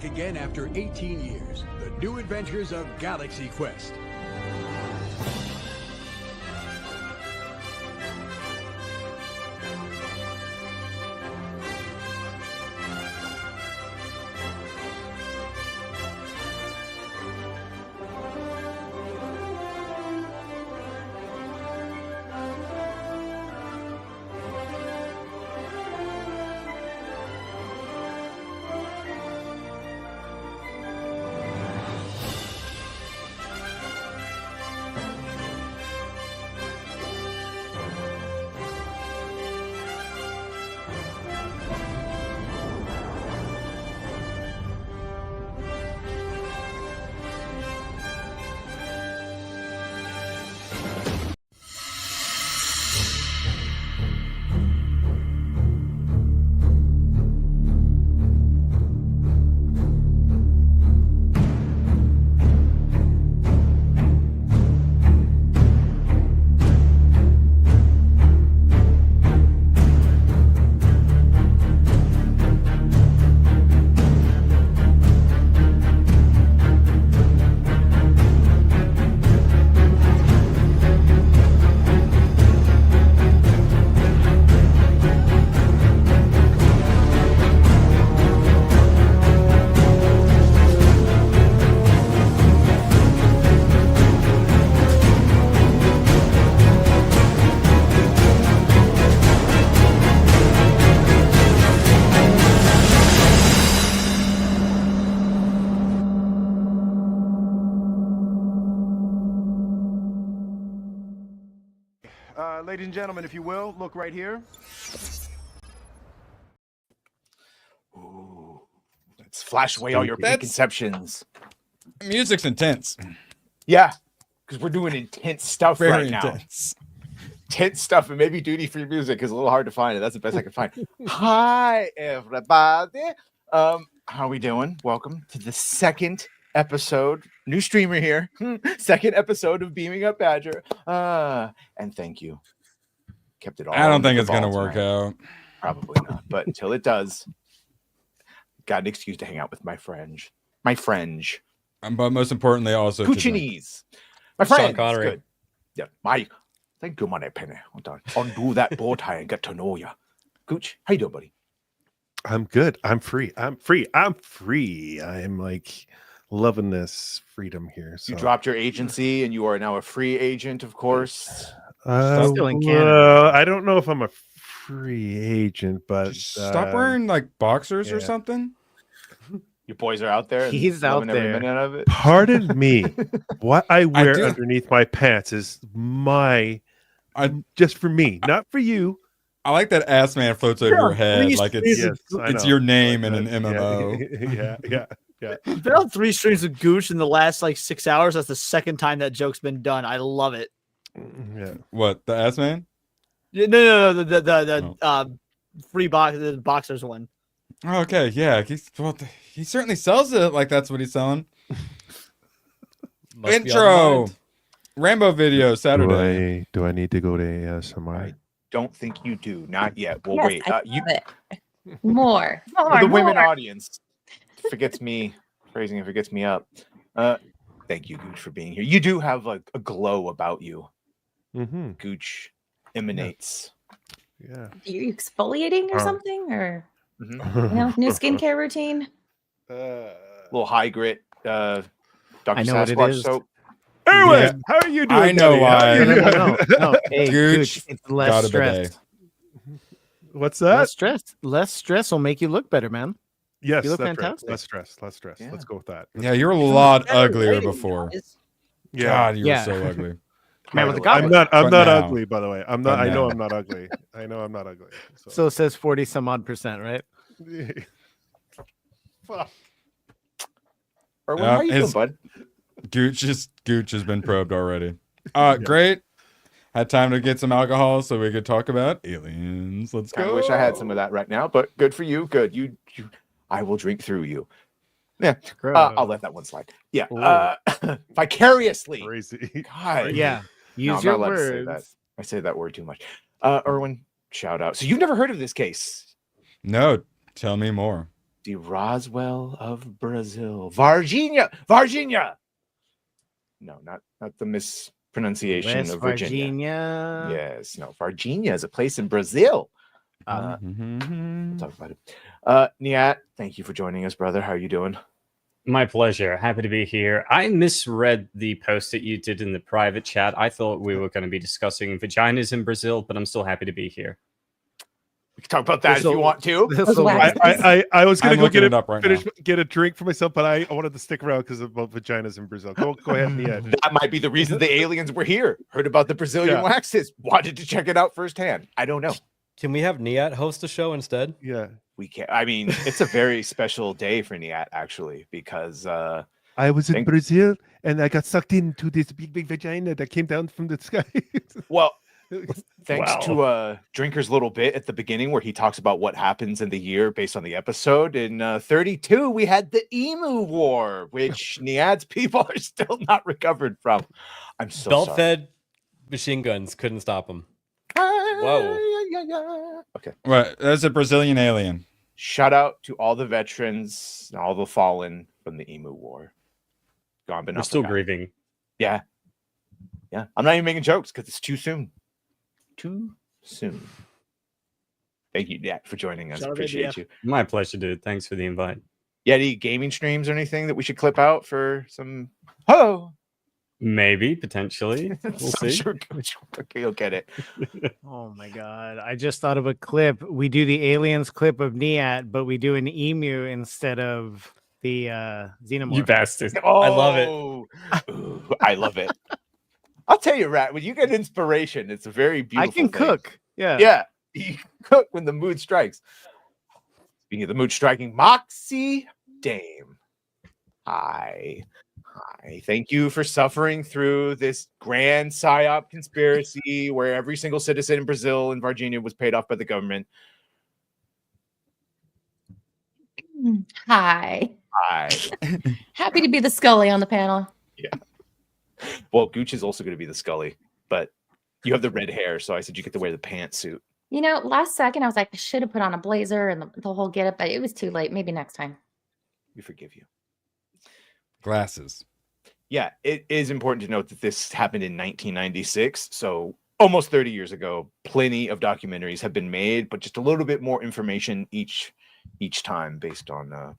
back again after 18 years. The new adventures of Galaxy Quest. Ladies and gentlemen, if you will, look right here. Ooh, let's flash away all your preconceptions. Music's intense. Yeah, because we're doing intense stuff Very right intense. now. Intense stuff, and maybe duty-free music is a little hard to find. That's the best I can find. Hi, everybody. How are we doing? Welcome to the second episode. New streamer here. Second episode of Beaming Up Badger. And thank you. Kept it all. I don't think it's gonna work out. Probably not. But until it does, got an excuse to hang out with my friend. But most importantly, also Cuccinese. My friend. Connery. Good. Yeah, my. Thank you, money penny. Undo that bow tie and get to know ya. Gooch, how you doing, buddy? I'm good. I'm free. I'm like loving this freedom here. So. You dropped your agency and you are now a free agent, of course. Still in Canada. Well, I don't know if I'm a free agent, but Just stop wearing like boxers or something. Your boys are out there. He's out loving every there. minute of it. Pardon me. What I wear do- underneath my pants is just for me, not for you. I like that ass man floats over your head like it's Yes, I it's know. your name in Like an that. MMO. Yeah. Been on 3 streams of Gooch in the last like 6 hours. That's the second time that joke's been done. I love it. Yeah. What, the ass man? No, the free box, the boxers one. Oh, okay, yeah. He certainly sells it like that's what he's selling. Must be Intro. online. Rambo video Saturday. Do I need to go to ASMR? Don't think you do. Not yet. We'll Yes, wait. I You, love it. More. the women audience forgets me. Phrasing it forgets me up. Thank you, Gooch, for being here. You do have like a glow about you. Mm-hmm. Gooch emanates. Yeah. Are you exfoliating or something? Or Mhm. new skincare routine? Little high grit. Dr. I know what it Sasquatch is. soap. Anyway, Yeah. how are you doing? I know buddy? How why. are you doing? No. Hey, Gooch Gooch, it's got less a bidet. stress. What's that? Less stress will make you look better, man. Yes, You look that's fantastic. right. Less stress. Yeah. Let's go with that. Yeah, you were a lot uglier before. Yeah. God, you Yeah. were so ugly. Man with the By the I'm way. not But now. ugly, by the way. I'm not. But I know now. I'm not ugly. I know I'm not ugly. So it says 40 some odd percent, right? Fuck. Erwin, Yeah, how you doing, his- bud? Gooch has been probed already. Great. Had time to get some alcohol so we could talk about aliens. Let's I go. wish I had some of that right now, but good for you. Good. You I will drink through you. Yeah. I'll let that one slide. Yeah. Vicariously. Crazy. God. Yeah. No, Use I'm your not allowed to say that. words. I say that word too much. Erwin, shout out. So you've never heard of this case? No, tell me more. The Roswell of Brazil. Varginha. No, not the mispronunciation West of Virginia. Virginia. Yes, no. Varginha is a place in Brazil. We'll talk about it. Niat, thank you for joining us, brother. How are you doing? My pleasure. Happy to be here. I misread the post that you did in the private chat. I thought we were going to be discussing vaginas in Brazil, but I'm still happy to be here. We can talk about that if you want to. Those I, waxes. I was gonna I'm go looking get it up right now. get a drink for myself, but I wanted to stick around because about vaginas in Brazil. Go ahead, Nia. That might be the reason the aliens were here. Heard about the Brazilian Yeah. waxes. Wanted to check it out firsthand. I don't know. Can we have Niat host the show instead? Yeah, We can't. I mean, it's a very special day for Niat, actually, because I was in Thank- Brazil and I got sucked into this big vagina that came down from the sky. well, thanks Wow. to Drinker's little bit at the beginning where he talks about what happens in the year based on the episode. In 32, we had the Emu War, which Niad's people are still not recovered from. I'm so sorry. Belt-fed machine guns couldn't stop him. Whoa. Okay. Right, that's a Brazilian alien. Shout out to all the veterans and all the fallen from the Emu War. Gone but We're not still forgotten. grieving. Yeah. Yeah. I'm not even making jokes because it's too soon. Too soon. Thank you, Nat, for joining us. Shout out, Appreciate you. My pleasure, dude. Thanks for the invite. Yeah, any gaming streams or anything that we should clip out for some? Oh, Maybe, potentially. We'll I'm see. sure okay, you'll get it. Oh my god! I just thought of a clip. We do the aliens clip of Niat, but we do an emu instead of the xenomorph. You bastard. I love it. Ooh, I love it. I'll tell you, Rat, when you get inspiration, it's a very beautiful I can thing. cook. Yeah. Yeah, you cook when the mood strikes. Speaking of the mood striking, Moxie Dame. Hi. Thank you for suffering through this grand psyop conspiracy where every single citizen in Brazil and Virginia was paid off by the government. Hi. Hi. Happy to be the Scully on the panel. Well, Gooch is also going to be the Scully, but you have the red hair, so I said you get to wear the pantsuit. You know, last second I was like, I should have put on a blazer and the whole get up, but it was too late. Maybe next time. We forgive you. Glasses. Yeah, it is important to note that this happened in 1996, so almost 30 years ago. Plenty of documentaries have been made, but just a little bit more information each time based on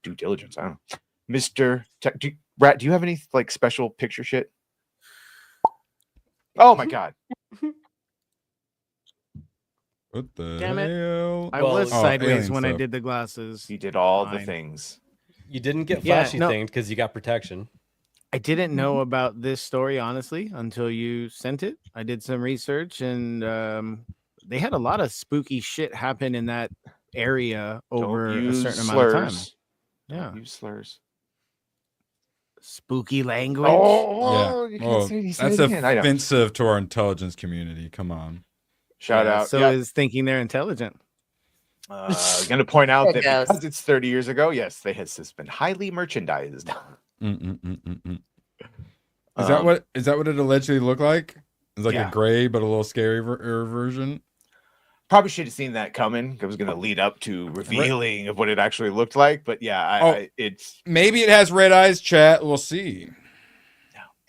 due diligence. I don't know. Mr. Rat, do you have any like special picture shit? Oh my god. What the Damn it. hell? I Well, was oh, sideways alien when I stuff. did the glasses. You did all the Fine. things. You didn't get Yeah, flashy no. things because you got protection. I didn't know about this story honestly until you sent it. I did some research and they had a lot of spooky shit happen in that area over Don't a use certain slurs. amount of time. Don't Yeah. use slurs. Spooky language. Oh, Yeah. you can't Well, say he said that's it again. I know. offensive to our intelligence community. Come on. Shout Yeah, out. So Yeah. is thinking they're intelligent. Going to point out There that it goes. because it's 30 years ago, yes, they has just been highly merchandised. Mm-mm-mm-mm-mm. Is that what it allegedly looked like? It's like Yeah. a gray but a little scary version. Probably should have seen that coming. It was going to lead up to revealing of what it actually looked like. But yeah, it's Maybe it has red eyes. Chat. We'll see.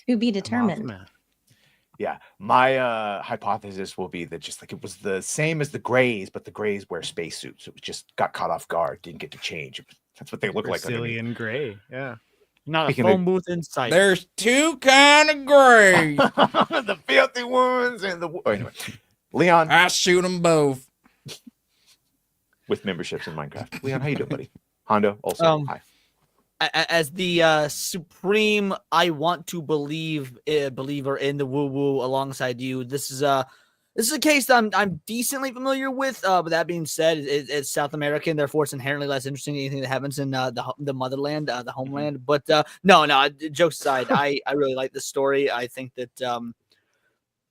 To be determined. Mothman. yeah. My hypothesis will be that just like it was the same as the Greys, but the Greys wear spacesuits. It was just got caught off guard, didn't get to change. That's what they look like. underneath. Brazilian gray. Yeah. Not Speaking a of- phone booth in sight. There's two kind of gray. The filthy ones and the anyway. Leon I shoot them both. with memberships in Minecraft. Leon, how you doing, buddy? Hondo also. Hi. As the supreme, I want to believe believer in the woo woo alongside you. This is a case that I'm decently familiar with. But that being said, it's South American, therefore it's inherently less interesting than anything that happens in the motherland, the homeland. But no. Jokes aside, I really like this story. I think that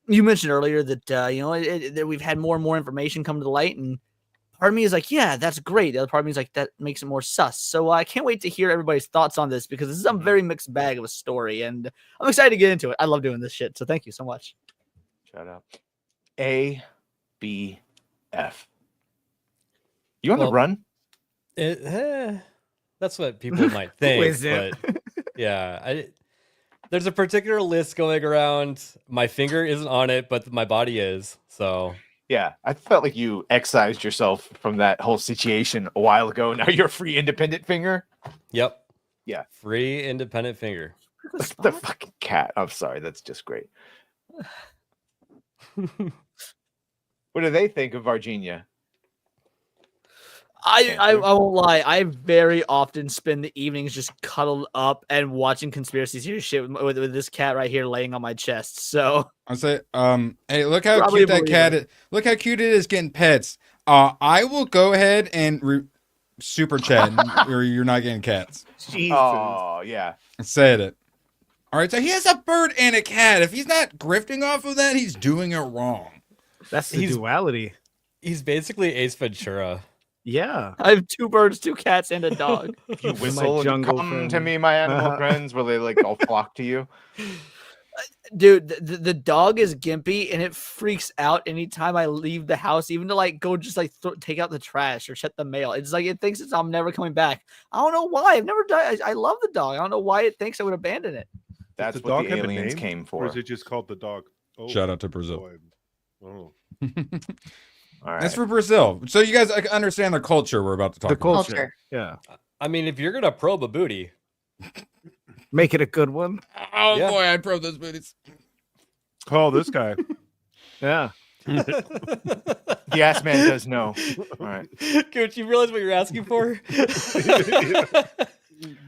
you mentioned earlier that that we've had more and more information come to the light, and part of me is like, yeah, that's great. The other part of me is like, that makes it more sus. So I can't wait to hear everybody's thoughts on this because this is a very mixed bag of a story, and I'm excited to get into it. I love doing this shit, so thank you so much. Shout out. ABF. You on the Well- run? That's what people might think. is it? But yeah, there's a particular list going around. My finger isn't on it, but my body is. So Yeah, I felt like you excised yourself from that whole situation a while ago. Now you're a free independent finger. yep. Yeah. Free independent finger. Look at the fucking cat. I'm sorry, that's just great. What do they think of Varginha? I won't lie. I very often spend the evenings just cuddled up and watching conspiracy theory shit with this cat right here laying on my chest. So I say, hey, look how Probably cute that believe cat it. is. Look how cute it is getting pets. I will go ahead and super chat, or you're not getting cats. Jesus. Oh yeah. I said it. All right, so he has a bird and a cat. If he's not grifting off of that, he's doing it wrong. That's the He's- duality. He's basically Ace Ventura. Yeah. I have 2 birds, 2 cats, and a dog. You whistle and jungle come to friend. me, my animal friends. Will they like all flock to you? Dude, the dog is gimpy and it freaks out anytime I leave the house, even to like go just like take out the trash or check the mail. It's like it thinks I'm never coming back. I don't know why. I've never done. I love the dog. I don't know why it thinks I would abandon it. That's Does what the have a aliens name, came Or for. is it just called the dog? Oh, Shout out to Brazil. boy. Oh. All right. That's for Brazil. So you guys understand the culture we're about to talk The about. culture. Yeah. I mean, if you're gonna probe a booty, Make it a good one. Oh Yeah. boy, I'd probe those booties. Oh, this guy. Yeah. The ass man does know. All right. Coach, you realize what you're asking for?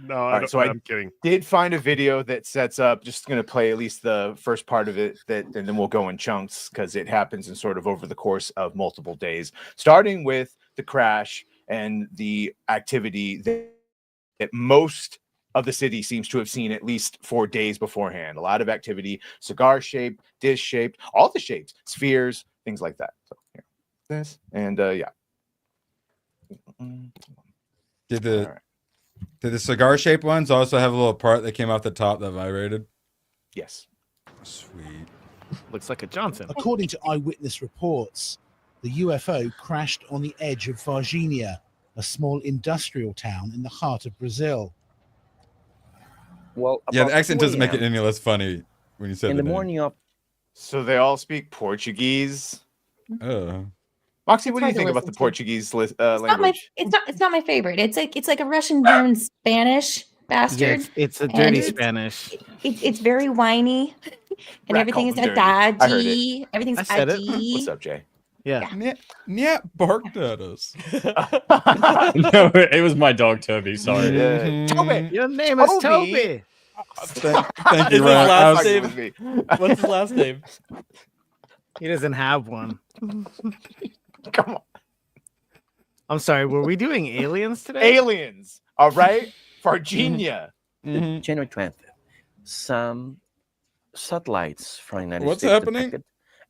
No, right, I don't, so I- I'm kidding. Did find a video that sets up. Just going to play at least the first part of it, and then we'll go in chunks because it happens in sort of over the course of multiple days, starting with the crash and the activity that most of the city seems to have seen at least 4 days beforehand. A lot of activity, cigar shaped, dish shaped, all the shapes, spheres, things like that. So here, this and yeah. Did the All right. did the cigar shaped ones also have a little part that came off the top that vibrated? Yes. Sweet. Looks like a Johnson. According to eyewitness reports, the UFO crashed on the edge of Varginha, a small industrial town in the heart of Brazil. Well, Yeah, the about accent 2 doesn't make it a.m. any less funny when you said in the the name. morning of So they all speak Portuguese. Oh. Moxie, what do you hard to think about the listen to. Portuguese It's not my. language? It's not my favorite. It's like a Russian, German, Spanish Yeah, bastard. it's a dirty it's- Spanish. It's very whiny, and Rat everything is called them dirty. I heard adagy. Everything's I said it. adagy. What's up, Jay? Yeah. Yeah, barked at us. No, it was my dog Toby. Sorry. Mhm. Toby! Your name is Toby. Toby. Thank Is you, his Ryan. last I was- name- With me. What's his last name? He doesn't have one. Come on. I'm sorry. Were we doing aliens today? Aliens. All right. Varginha. Mhm. January 20th, some satellites from the United What's States happening? detected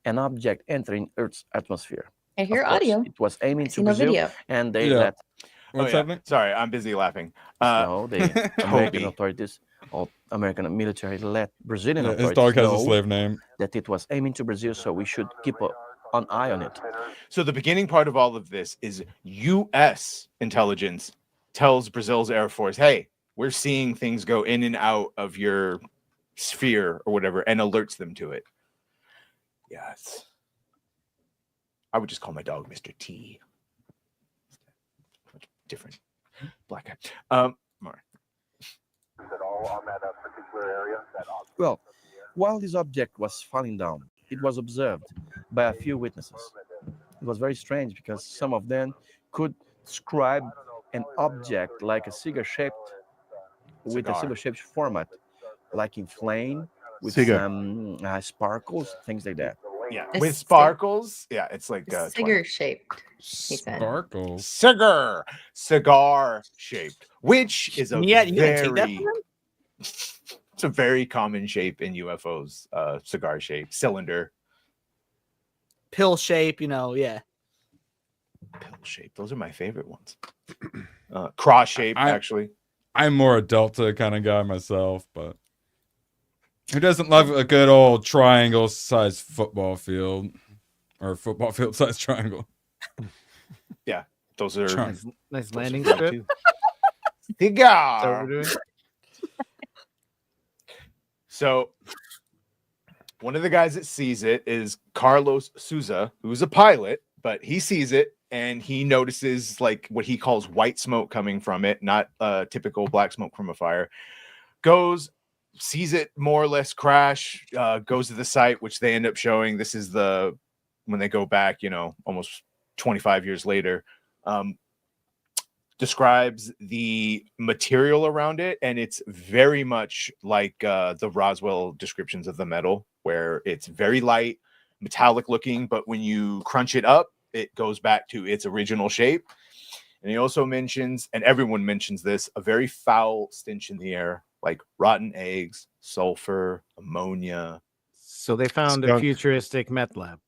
an object entering Earth's atmosphere. I hear Of course, audio. It was aiming I to see no Brazil, video. and they Yeah. let What's yeah. happening? Sorry, I'm busy laughing. no, the Toby. American authorities or American military let Brazilian Yeah, his authorities dog has a know slave name. that it was aiming to Brazil, so we should keep an eye on it. So the beginning part of all of this is U.S. intelligence tells Brazil's Air Force, hey, we're seeing things go in and out of your sphere or whatever, and alerts them to it. Yes. I would just call my dog Mr. T. Much different. Black guy. More. Well, while this object was falling down, it was observed by a few witnesses. It was very strange because some of them could describe an object like a cigar-shaped, with a Cigar. cigar-shaped format, like in flame, with Cigar. some sparkles, things like that. Yeah. A With cig- sparkles. Yeah, it's like Cigar shaped. said. Sparkles. cigar shaped, which is a Yeah, you gonna take that very from him? it's a very common shape in UFOs. Cigar shape, cylinder, Pill shape, yeah. pill shape. Those are my favorite ones. Cross shape, I- actually. I'm more a Delta kind of guy myself, but who doesn't love a good old triangle sized football field or football field sized triangle? Those are Sure. Nice those are landing good strip. too. That's what Cigar. we're doing. So one of the guys that sees it is Carlos Souza, who's a pilot, but he sees it and he notices like what he calls white smoke coming from it, not typical black smoke from a fire. Goes, sees it more or less crash, goes to the site, which they end up showing. This is when they go back, almost 25 years later. Describes the material around it, and it's very much like the Roswell descriptions of the metal, where it's very light, metallic looking, but when you crunch it up, it goes back to its original shape. And he also mentions, and everyone mentions this, a very foul stench in the air, like rotten eggs, sulfur, ammonia. So they found a Skunk. futuristic meth lab.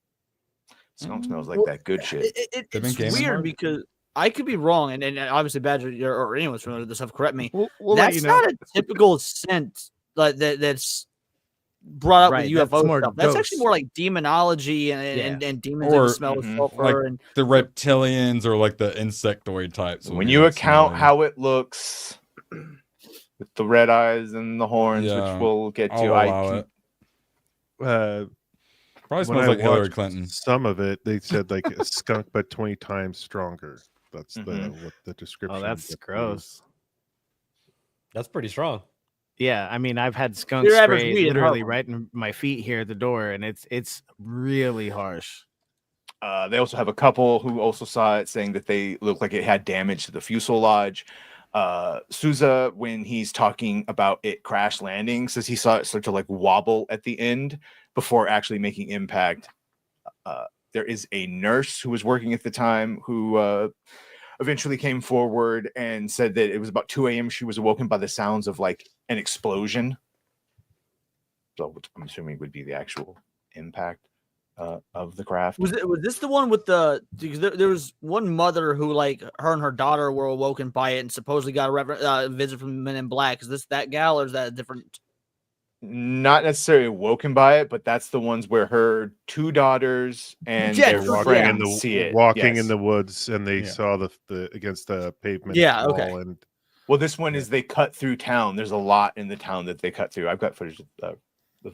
Skunk smells like that good shit. It's They've been gaming weird hard? because I could be wrong, and obviously Badger or anyone's familiar with this stuff, correct me. We'll let That's you know. not a typical scent like that's brought up Right, with that's UFO more stuff. That's actually ghosts. more like demonology and demons Or- that smell of Mhm. sulfur Like and the reptilians or like the insectoid types. will When be, you like, account smelly. how it looks with the red eyes and the horns, Yeah, which we'll get I'll to, allow it. Uh, Probably when smells I like Hillary watched Clinton. some of it, they said like a skunk, but 20 times stronger. That's Mhm. what the description. Oh, that's that they gross. That's pretty strong. Yeah, I mean, I've had skunk Your average spray weed in literally Harlem. right in my feet here at the door, and it's really harsh. They also have a couple who also saw it, saying that they look like it had damage to the fuselage. Souza, when he's talking about it crash landing, says he saw it start to like wobble at the end before actually making impact. There is a nurse who was working at the time who eventually came forward and said that it was about 2 a.m. She was awoken by the sounds of like an explosion. So which I'm assuming would be the actual impact of the craft. was this the one with the? Because there was one mother who like her and her daughter were awoken by it and supposedly got a visit from Men in Black. Is this that gal or is that a different? Not necessarily awoken by it, but that's the ones where her two daughters and Yeah, their true, walking friends in the see it. walking Yes. in the woods, and they Yeah. saw the against the pavement Yeah, wall, okay. and Well, this one is they cut through town. There's a lot in the town that they cut through. I've got footage of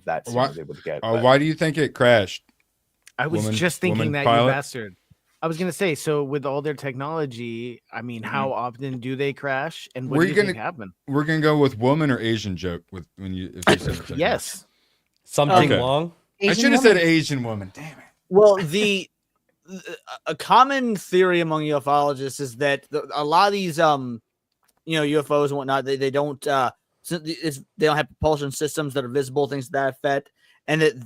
that scene I Why- was able to get. but- Why do you think it crashed? I was Woman- just thinking woman that, pilot? you bastard. I was gonna say, so with all their technology, I mean, how often do they crash, and what Were do you you think gonna- happened? We're gonna go with woman or Asian joke with when you if you said it. Yes, Something Okay. long. I should have said Asian woman. Damn it. Well, a common theory among ufologists is that a lot of these UFOs and whatnot, they don't they don't have propulsion systems that are visible, things to that effect, and that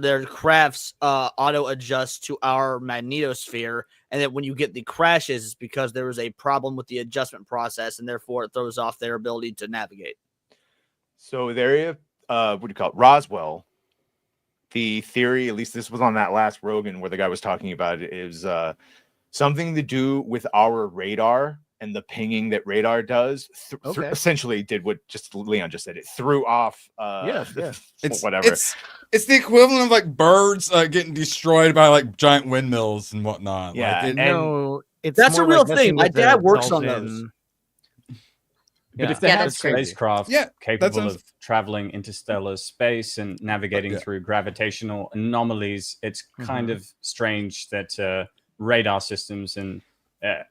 their crafts auto adjust to our magnetosphere, and that when you get the crashes, it's because there was a problem with the adjustment process, and therefore it throws off their ability to navigate. So the area, what do you call it? Roswell. The theory, at least this was on that last Rogan where the guy was talking about it, is something to do with our radar and the pinging that radar does. Okay. Essentially, did what just Leon just said. It threw off. Yeah. It's whatever. It's the equivalent of like birds getting destroyed by like giant windmills and whatnot. Yeah, Like, it, and- no, it's That's a more real like messing thing. My with the dad works on dolphin. those. But Yeah. if they Yeah, have that's crazy. spacecraft Yeah, capable sounds- of traveling interstellar space and navigating Yeah. through gravitational anomalies, it's kind of strange that radar systems and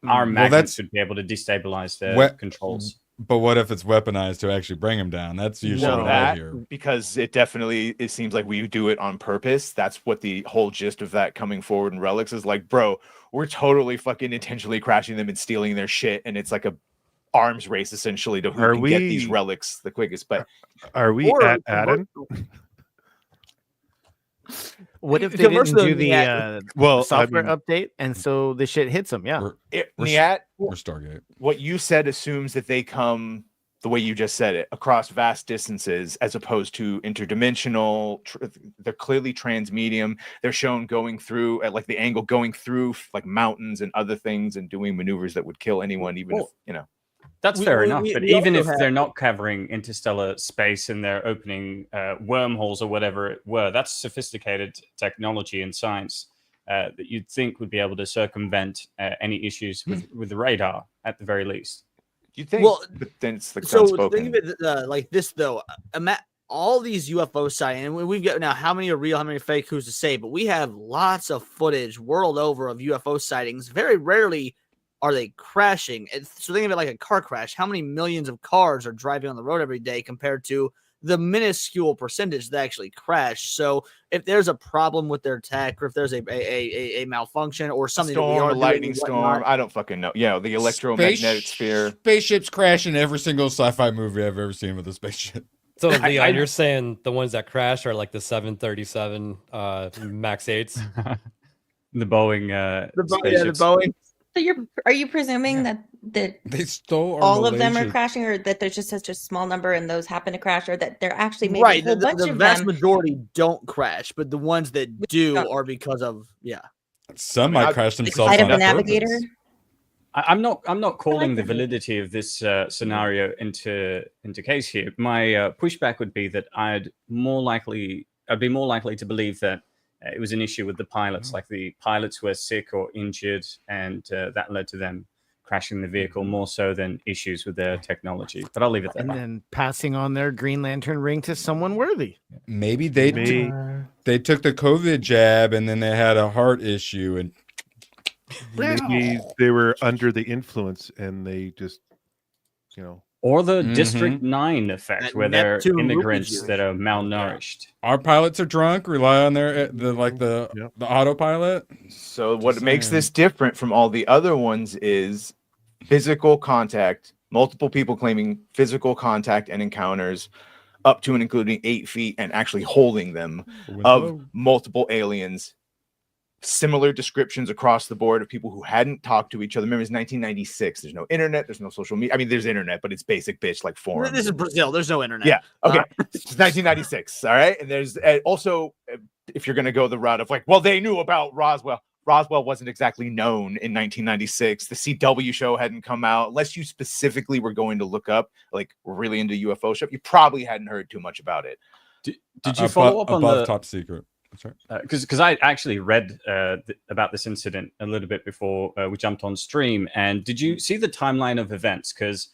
our magnets that's- would be able to destabilize their What- controls. but what if it's weaponized to actually bring him down? That's usually No, what I that hear. because it seems like we do it on purpose. That's what the whole gist of that coming forward in relics is like, bro, we're totally fucking intentionally crashing them and stealing their shit, and it's like a arms race essentially to who Are can get these we- relics the quickest. But are we Or at Adam? What if they didn't Conversely, do the Well, software I mean, update, and so the shit hits them? Yeah. We're Niat, Stargate. what you said assumes that they come the way you just said it across vast distances as opposed to interdimensional. They're clearly transmedium. They're shown going through at like the angle going through like mountains and other things and doing maneuvers that would kill anyone, even if That's We- fair we- enough. we- But we even also if they're have- not covering interstellar space and they're opening wormholes or whatever it were, that's sophisticated technology and science. that you'd think would be able to circumvent any issues with the radar at the very least. You think? Well, but then it's the So unspoken. think of it like this, though. All these UFO sightings, and we've got now how many are real, how many are fake, who's to say? But we have lots of footage world over of UFO sightings. Very rarely are they crashing. So think of it like a car crash. How many millions of cars are driving on the road every day compared to the minuscule percentage that actually crash? So if there's a problem with their tech, or if there's a malfunction or something, Storm, that a we are lightning doing, storm. whatnot, I don't fucking know. Yeah, the electromagnetic sphere. Spaceships crash in every single sci-fi movie I've ever seen with a spaceship. So Leon, you're saying the ones that crash are like the 737 Max 8s? The Boeing the spaceships. Boeing. So are you presuming that They stole our all of them are Malaysia. crashing, or that there's just such a small number and those happen to crash, or that they're actually maybe Right, a whole bunch the of vast them? majority don't crash, but the ones that do are because of Some might crash themselves Light on of the navigator. purpose. I'm not calling the that. validity of this scenario into case here. My pushback would be that I'd be more likely to believe that it was an issue with the pilots, like the pilots were sick or injured, and that led to them crashing the vehicle more so than issues with their technology. But I'll leave it there. And then passing on their Green Lantern ring to someone worthy. Maybe they took the COVID jab and then they had a heart issue and Maybe they were under the influence and they just, Or the District 9 effect, That where they're Neptune immigrants movie. that are malnourished. our pilots are drunk, rely on the autopilot. So what makes this different from all the other ones is physical contact, multiple people claiming physical contact and encounters up to and including 8 feet and actually holding them of multiple aliens. Similar descriptions across the board of people who hadn't talked to each other. Remember, it's 1996. There's no internet. There's no social media. I mean, there's internet, but it's basic bitch like forums. This is Brazil. There's no internet. Yeah. Okay. It's 1996. All right. And there's also, if you're going to go the route of like, well, they knew about Roswell. Roswell wasn't exactly known in 1996. The CW show hadn't come out. Unless you specifically were going to look up, like, really into UFO stuff, you probably hadn't heard too much about it. Did you follow up on the top secret? That's right. Because I actually read about this incident a little bit before we jumped on stream. And did you see the timeline of events? Because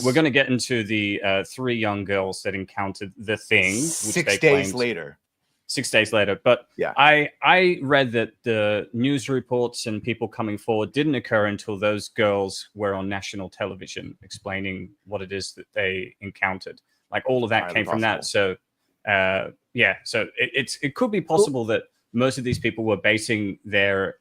we're going to get into the 3 young girls that encountered the thing. Which 6 days later. 6 days later. But yeah, I read that the news reports and people coming forward didn't occur until those girls were on national television explaining what it is that they encountered. Like all of that came from that. So so it could be possible that most of these people were basing their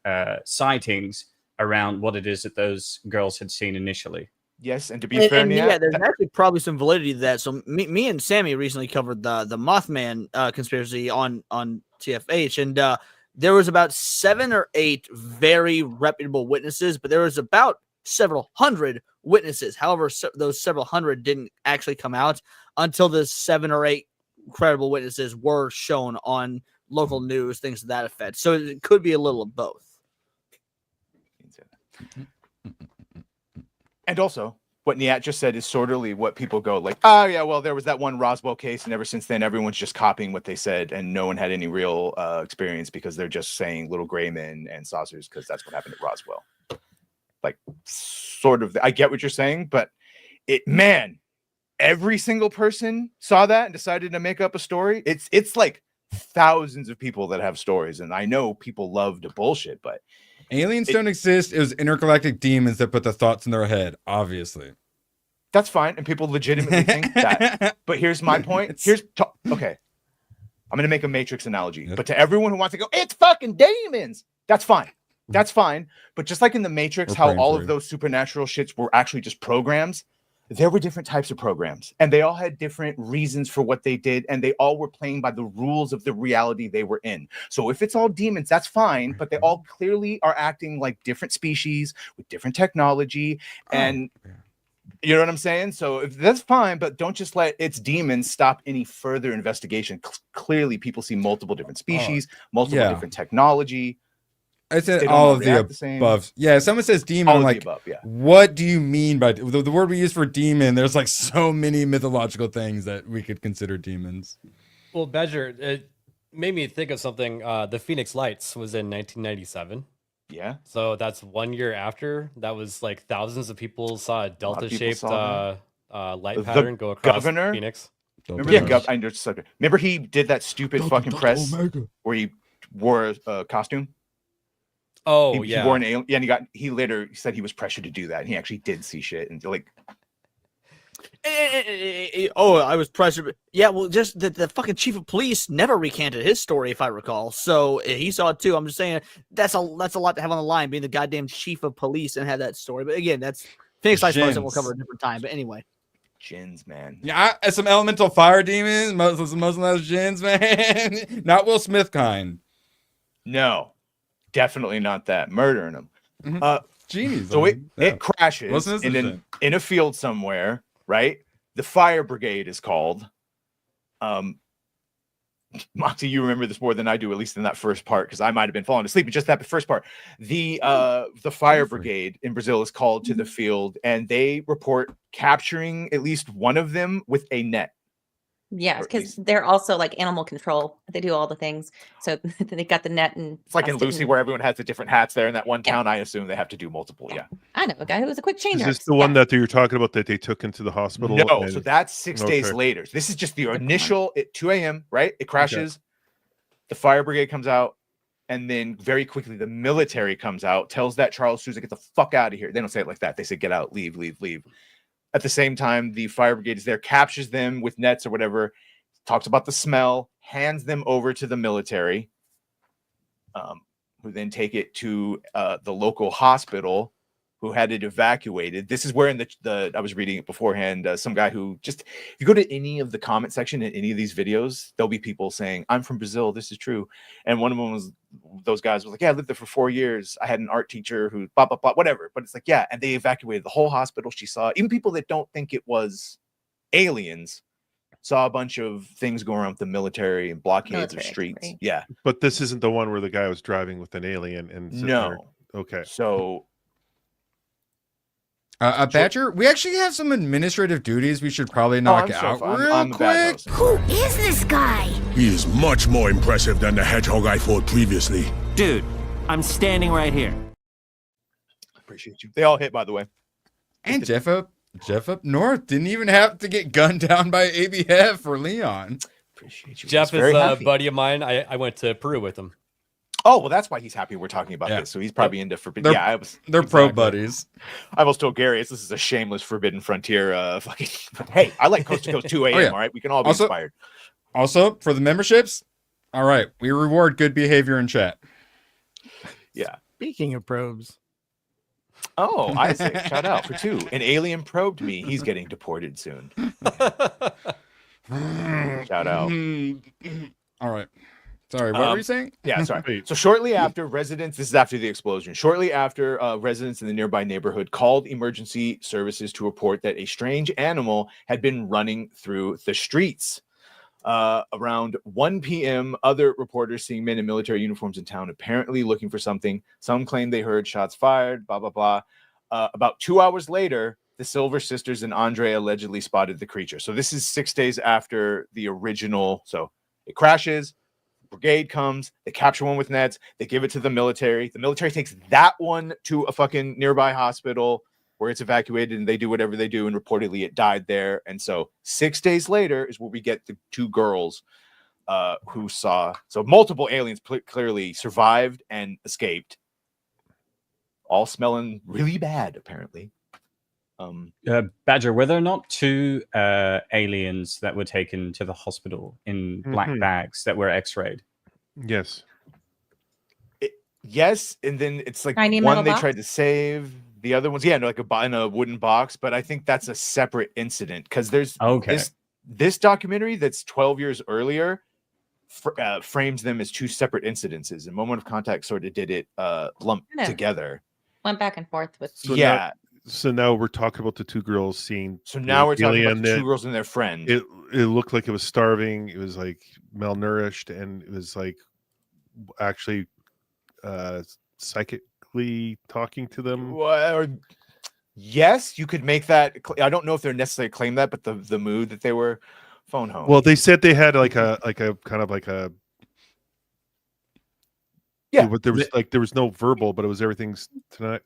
sightings around what it is that those girls had seen initially. Yes, and to be fair, there's actually probably some validity to that. So me and Sammy recently covered the Mothman conspiracy on TFH, and there was about 7 or 8 very reputable witnesses, but there was about several hundred witnesses. However, those several hundred didn't actually come out until the 7 or 8 credible witnesses were shown on local news, things to that effect. So it could be a little of both. And also, what Niat just said is sorely what people go like, oh yeah, well, there was that one Roswell case, and ever since then, everyone's just copying what they said, and no one had any real experience because they're just saying little gray men and saucers because that's what happened at Roswell. Like, sort of, I get what you're saying, but every single person saw that and decided to make up a story. It's like thousands of people that have stories, and I know people love to bullshit, but aliens don't exist. It was intergalactic demons that put the thoughts in their head, obviously. That's fine, and people legitimately think that. But here's my point. Okay. I'm going to make a Matrix analogy, but to everyone who wants to go, it's fucking demons. That's fine. That's fine. But just like in the Matrix, how all of those supernatural shits were actually just programs, there were different types of programs, and they all had different reasons for what they did, and they all were playing by the rules of the reality they were in. So if it's all demons, that's fine, but they all clearly are acting like different species with different technology, and you know what I'm saying? So if that's fine, but don't just let it's demons stop any further investigation. Clearly, people see multiple different species, multiple different technology. I said all of the above. Yeah, if someone says demon, I'm like, what do you mean by the word we use for demon? There's like so many mythological things that we could consider demons. Well, Badger, made me think of something. The Phoenix Lights was in 1997. Yeah. So that's 1 year after. That was like thousands of people saw a lot of people delta-shaped saw light The pattern go across governor? Phoenix. Remember the I just remember he did that stupid fucking press where he wore a costume. Oh He wore an alien. Yeah, and he later said he was pressured to do that. And he actually did see shit and like. Oh, I was pressured. Yeah, well, just the fucking chief of police never recanted his story, if I recall. So he saw it too. I'm just saying that's a lot to have on the line, being the goddamn chief of police and have that story. But again, that's Phoenix Lights that we'll cover a different time. But anyway, Jins, man. Yeah, some elemental fire demons, some of those Jins, man. Not Will Smith kind. No, definitely not that. Murdering them. Genies. So it crashes in a field somewhere, right? The fire brigade is called. Moxie, you remember this more than I do, at least in that first part, because I might have been falling asleep. But just that first part, the fire brigade in Brazil is called to the field, and they report capturing at least one of them with a net. Yeah, because they're also like animal control. They do all the things. So they got the net, and it's like in Lucy, where everyone has the different hats there in that one town. I assume they have to do multiple. Yeah. I know a guy who was a quick changer. Is this the one that you're talking about that they took into the hospital? No, so that's 6 days later. This is just the initial at 2 a.m., right? It crashes. Okay. The fire brigade comes out, and then very quickly the military comes out, tells that Charles Souza, get the fuck out of here. They don't say it like that. They say, get out, leave, leave, leave. At the same time, the fire brigade is there, captures them with nets or whatever, talks about the smell, hands them over to the military, who then take it to the local hospital, who had it evacuated. This is where in the I was reading it beforehand, some guy who just, if you go to any of the comment section in any of these videos, there'll be people saying, I'm from Brazil, this is true. And one of them was, those guys was like, yeah, I lived there for 4 years. I had an art teacher who blah, blah, blah, whatever. But it's like, yeah, and they evacuated the whole hospital. She saw, even people that don't think it was aliens, saw a bunch of things going around with the military and blockades of streets. Right. Yeah. But this isn't the one where the guy was driving with an alien and no. Okay. So Badger, we actually have some administrative duties we should probably knock out real quick. Who is this guy? He is much more impressive than the hedgehog I fought previously. Dude, I'm standing right here. Appreciate you. They all hit, by the way. And Jeff up north didn't even have to get gunned down by ABF or Leon. Appreciate you. Jeff is a buddy of mine. I went to Peru with him. Oh, well, that's why he's happy we're talking about this. So he's probably into forbidden. Yeah, they're pro buddies. I almost told Gary this is a shameless Forbidden Frontier. Fucking. Hey, I like Coast to Coast 2 a.m. All right, we can all be inspired. Also, for the memberships, all right, we reward good behavior in chat. Yeah. Speaking of probes. Oh, Isaac, shout out for 2. An alien probed me. He's getting deported soon. Shout out. All right. Sorry, what were you saying? Yeah, sorry. So shortly after, this is after the explosion. Shortly after, residents in the nearby neighborhood called emergency services to report that a strange animal had been running through the streets. Around 1 p.m., other reporters seeing men in military uniforms in town, apparently looking for something. Some claimed they heard shots fired, blah, blah, blah. About 2 hours later, the Silver Sisters and Andre allegedly spotted the creature. So this is 6 days after the original. So it crashes. Brigade comes, they capture one with nets, they give it to the military. The military takes that one to a fucking nearby hospital where it's evacuated, and they do whatever they do, and reportedly it died there. And so 6 days later is where we get the 2 girls who saw, so multiple aliens clearly survived and escaped, all smelling really bad apparently. Badger, were there not 2 aliens that were taken to the hospital in black bags that were x-rayed? Yes. Yes, and then it's like Tiny one they box? tried to save, the other ones, like in a wooden box, but I think that's a separate incident because there's this documentary that's 12 years earlier frames them as 2 separate incidences, and Moment of Contact sort of did it lumped together. Went back and forth with. So now we're talking about the 2 girls seeing. So now we're talking about the 2 girls and their friend. It looked like it was starving. It was like malnourished, and it was like actually psychically talking to them. Yes, you could make that. I don't know if they're necessarily claim that, but the mood that they were phone home. Well, they said they had like a kind of like a Yeah. But there was no verbal, but it was everything's tonight.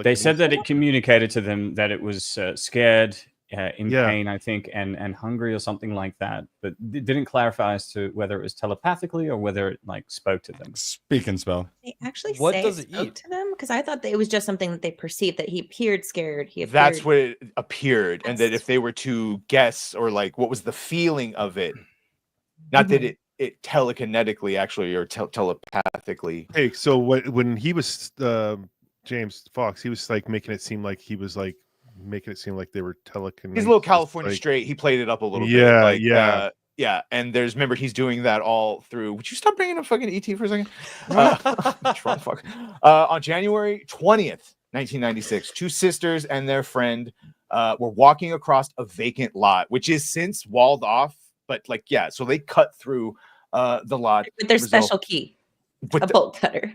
They said that it communicated to them that it was scared, in pain, I think, and hungry or something like that. But it didn't clarify as to whether it was telepathically or whether it like spoke to them. Speak and spell. They actually What say does it it spoke eat? to them because I thought that it was just something that they perceived, that he appeared scared. That's what it appeared, and that if they were to guess or like what was the feeling of it, not that it telekinetically actually or telepathically. Hey, so when he was James Fox, he was like making it seem like he was like making it seem like they were telekinetic. He's a little California like, straight. He played it up a little bit. Yeah, Like, yeah. yeah. And remember, he's doing that all through. Would you stop bringing up fucking ET for a second? Trump, fuck. On January 20th, 1996, two sisters and their friend were walking across a vacant lot, which is since walled off. But like, yeah, so they cut through the lot with their special key, a bolt cutter.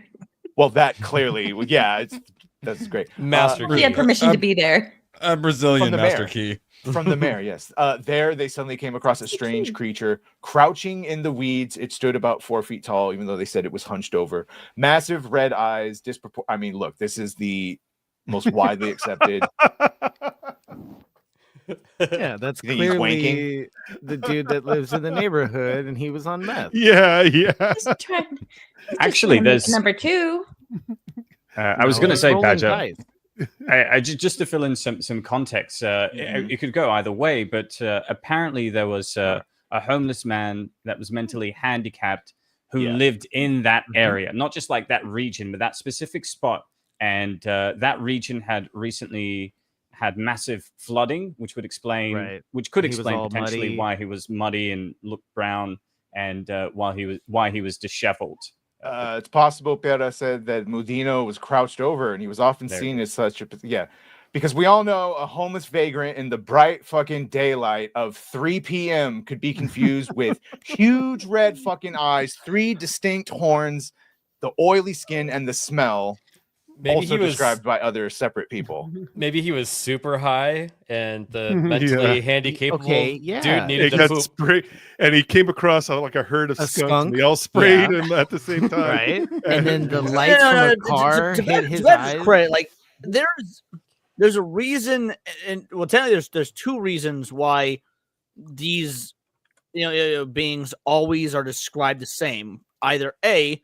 Well, that clearly, yeah, that's great. Master He had permission to be there. A Brazilian master mayor. key. From the mayor, yes. There, they suddenly came across a strange creature crouching in the weeds. It stood about 4 feet tall, even though they said it was hunched over. Massive red eyes. I mean, look, this is the most widely accepted. Yeah, that's You think he's clearly the dude that lives in the neighborhood, and he was on meth. Yeah. Actually, there's number 2. I was going to say, rolling Badger. dice. Just to fill in some context, it could go either way, but apparently there was a homeless man that was mentally handicapped who lived in that area, not just like that region, but that specific spot. And that region had recently had massive flooding, which could explain potentially muddy. why he was muddy and looked brown, and why he was disheveled. It's possible Pera said that Mudino was crouched over and he was often seen as such because we all know a homeless vagrant in the bright fucking daylight of 3 p.m. could be confused with huge red fucking eyes, 3 distinct horns, the oily skin, and the smell. Maybe also he was described by other separate people. Maybe he was super high, and the mentally handicapped dude needed to poop. Spray, and he came across like a herd of skunks. And they all sprayed him at the same time, right? And then the lights from the car hit his eyes. Credit, like there's a reason, and well, technically there's 2 reasons why these beings always are described the same. Either A,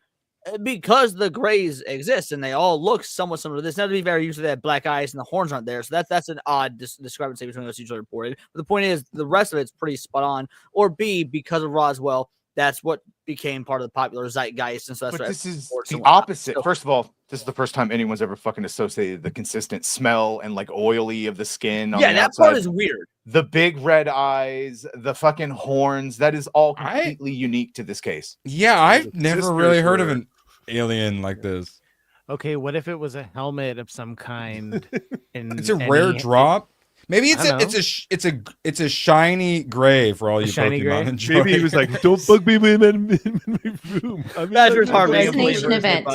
because the grays exist and they all look somewhat similar to this. Now, to be fair, usually they have black eyes and the horns aren't there, so that's an odd discrepancy between those usually reported. But the point is, the rest of it's pretty spot on. Or B, because of Roswell, that's what became part of the popular zeitgeist, and so that's. But what this is the opposite. First of all, this is the first time anyone's ever fucking associated the consistent smell and like oily of the skin. On the that outside. part is weird. The big red eyes, the fucking horns, that is all completely unique to this case. Yeah, I've never really heard of an alien like this. Okay, what if it was a helmet of some kind? It's a rare drop. Maybe it's a shiny gray for all you Pokemon enjoy. Maybe he was like, "Don't bug me in my room." Badger's Vaccination event.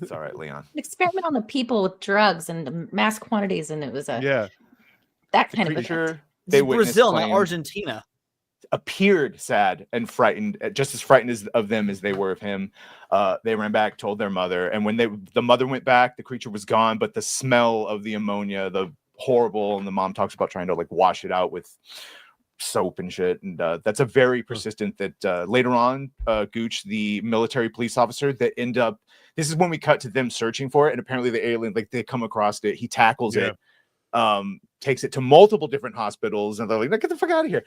It's all right, Leon. An experiment on the people with drugs and mass quantities, and it was that kind of creature. They Brazil, not Argentina. Appeared sad and frightened, just as frightened of them as they were of him. They ran back, told their mother, and when the mother went back, the creature was gone, but the smell of the ammonia, the horrible, and the mom talks about trying to like wash it out with soap and shit, and that's a very persistent that later on Gooch, the military police officer that end up, this is when we cut to them searching for it, and apparently the alien, like they come across it, he tackles it, takes it to multiple different hospitals, and they're like, get the fuck out of here,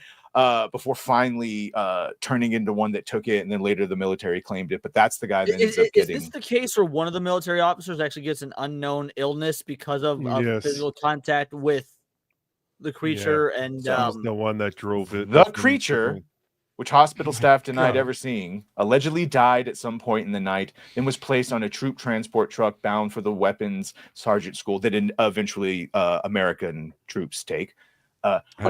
before finally turning into one that took it, and then later the military claimed it. But that's the guy that ends up getting. Is this the case where one of the military officers actually gets an unknown illness because of physical contact with the creature? And the one that drove it. The creature, which hospital staff denied ever seeing, allegedly died at some point in the night and was placed on a troop transport truck bound for the weapons sergeant school that eventually American troops take.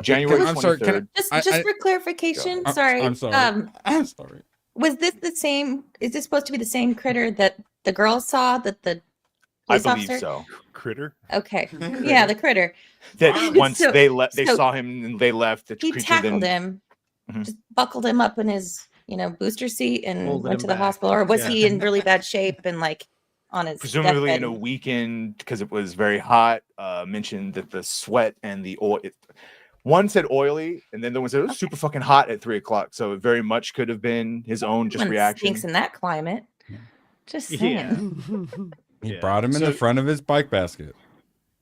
January 23rd. Just for clarification, sorry. I'm sorry. I'm sorry. Was this the same? Is this supposed to be the same critter that the girl saw? That the I police believe officer? so. Critter. Okay, yeah, the critter. That once they saw him and they left, the he creature tackled then him, just buckled him up in his booster seat and Holding went him to the back. hospital, or was Yeah. he in really bad shape and like on his Presumably in a deathbed? weekend because it was very hot. Mentioned that the sweat and the oil. One said oily, and then the one said it was super fucking hot at 3 o'clock. So it very much could have been his own just Everyone reaction. stinks in that climate. Just saying. He brought him in the front of his bike basket.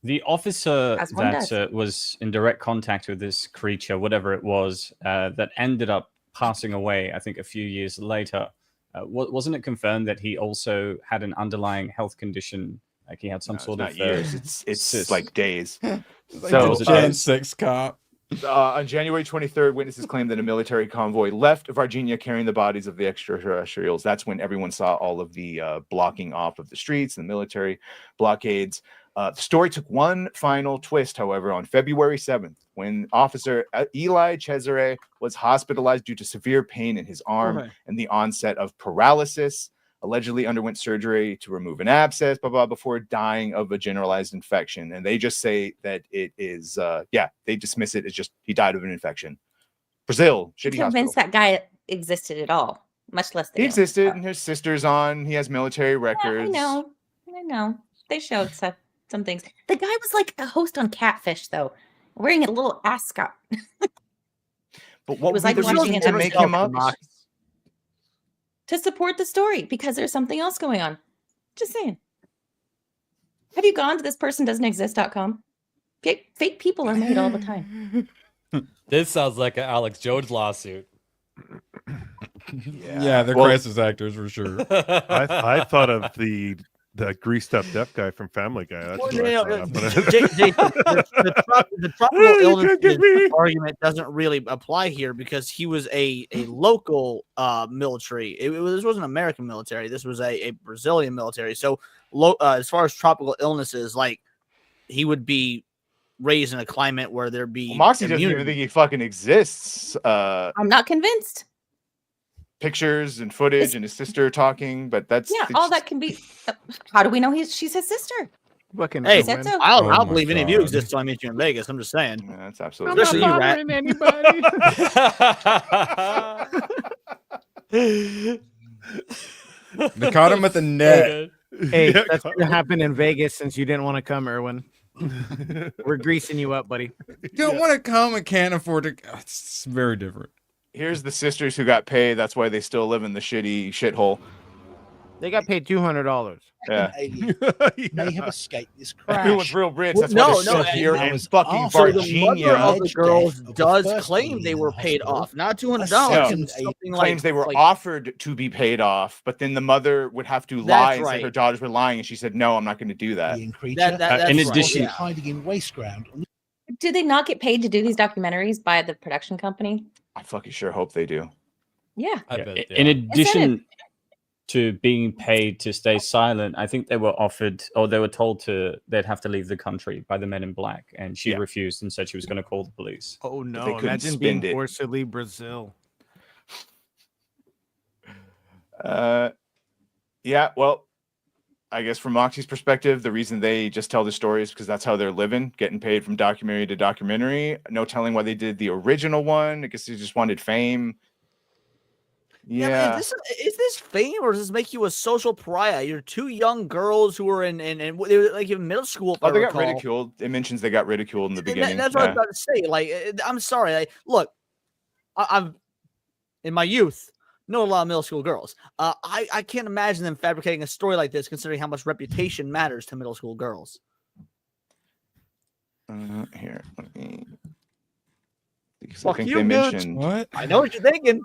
The officer As one that does. was in direct contact with this creature, whatever it was, that ended up passing away, I think a few years later, wasn't it confirmed that he also had an underlying health condition? Like he had some sort Not of years. It's like days. Like So the Gen 6 cop. on January 23rd, witnesses claimed that a military convoy left Varginha carrying the bodies of the extraterrestrials. That's when everyone saw all of the blocking off of the streets and the military blockades. The story took one final twist, however, on February 7th, when Officer Eli Cesare was hospitalized due to severe pain in his arm and the onset of paralysis. Allegedly underwent surgery to remove an abscess, before dying of a generalized infection. And they just say that it is, they dismiss it as just he died of an infection. Brazil, shitty Convinced hospital. that guy existed at all, much less the He alien existed, part. and his sister's on. He has military records. I know. They showed some things. The guy was like a host on Catfish, though, wearing a little ascot. But what was would be like the watching reason an to make episode him up? to support the story because there's something else going on. Just saying. Have you gone to thispersondoesn'texist.com? Fake people are made all the time. This sounds like an Alex Jones lawsuit. Yeah, they're crisis actors for sure. I thought of the greased up deaf guy from Family Guy. That's what I thought. The tropical illness argument doesn't really apply here because he was a local military. This wasn't American military. This was a Brazilian military. So as far as tropical illnesses, like he would be raised in a climate where there'd be Moxie doesn't even think he fucking exists. I'm not convinced. Pictures and footage and his sister talking, but that's all that can be. How do we know she's his sister? Fucking He said so. I'll believe any of you exist till I meet you in Vegas. I'm just saying. Yeah, that's absolutely. Especially you, Rat. Anybody. They caught him with the net. Hey, that's gonna happen in Vegas since you didn't want to come, Erwin. We're greasing you up, buddy. You don't want to come and can't afford to. It's very different. Here's the sisters who got paid. That's why they still live in the shitty shithole. They got paid $200. Yeah. May have escaped this crash. Everyone's real rich. That's why they're still here in fucking So the mother Varginha. of the girls does claim they were paid off, not $200. Something Claims they were offered to be paid off, but then the mother would have to lie and say her daughters were lying, and she said, "No, I'm not going to do that." In addition, hiding in waste ground. Do they not get paid to do these documentaries by the production company? I fucking sure hope they do. Yeah. In addition to being paid to stay silent, I think they were offered, or they were told they'd have to leave the country by the Men in Black, and she refused and said she was going to call the police. Oh They no! couldn't Imagine spend being it. forced to leave Brazil. Yeah, well, I guess from Moxie's perspective, the reason they just tell the story is because that's how they're living, getting paid from documentary to documentary. No telling why they did the original one. I guess they just wanted fame. Yeah. Man, is this fame or does this make you a social pariah? You're two young girls who were in they were like in middle school. If Oh, I they got recall. ridiculed. It mentions they got ridiculed in the beginning. That's what I was about to say. Like, I'm sorry. Like, look, I've in my youth know a lot of middle school girls. I can't imagine them fabricating a story like this, considering how much reputation matters to middle school girls. Here, let me. Because Fuck I think you, they dude. mentioned. What? I know what you're thinking.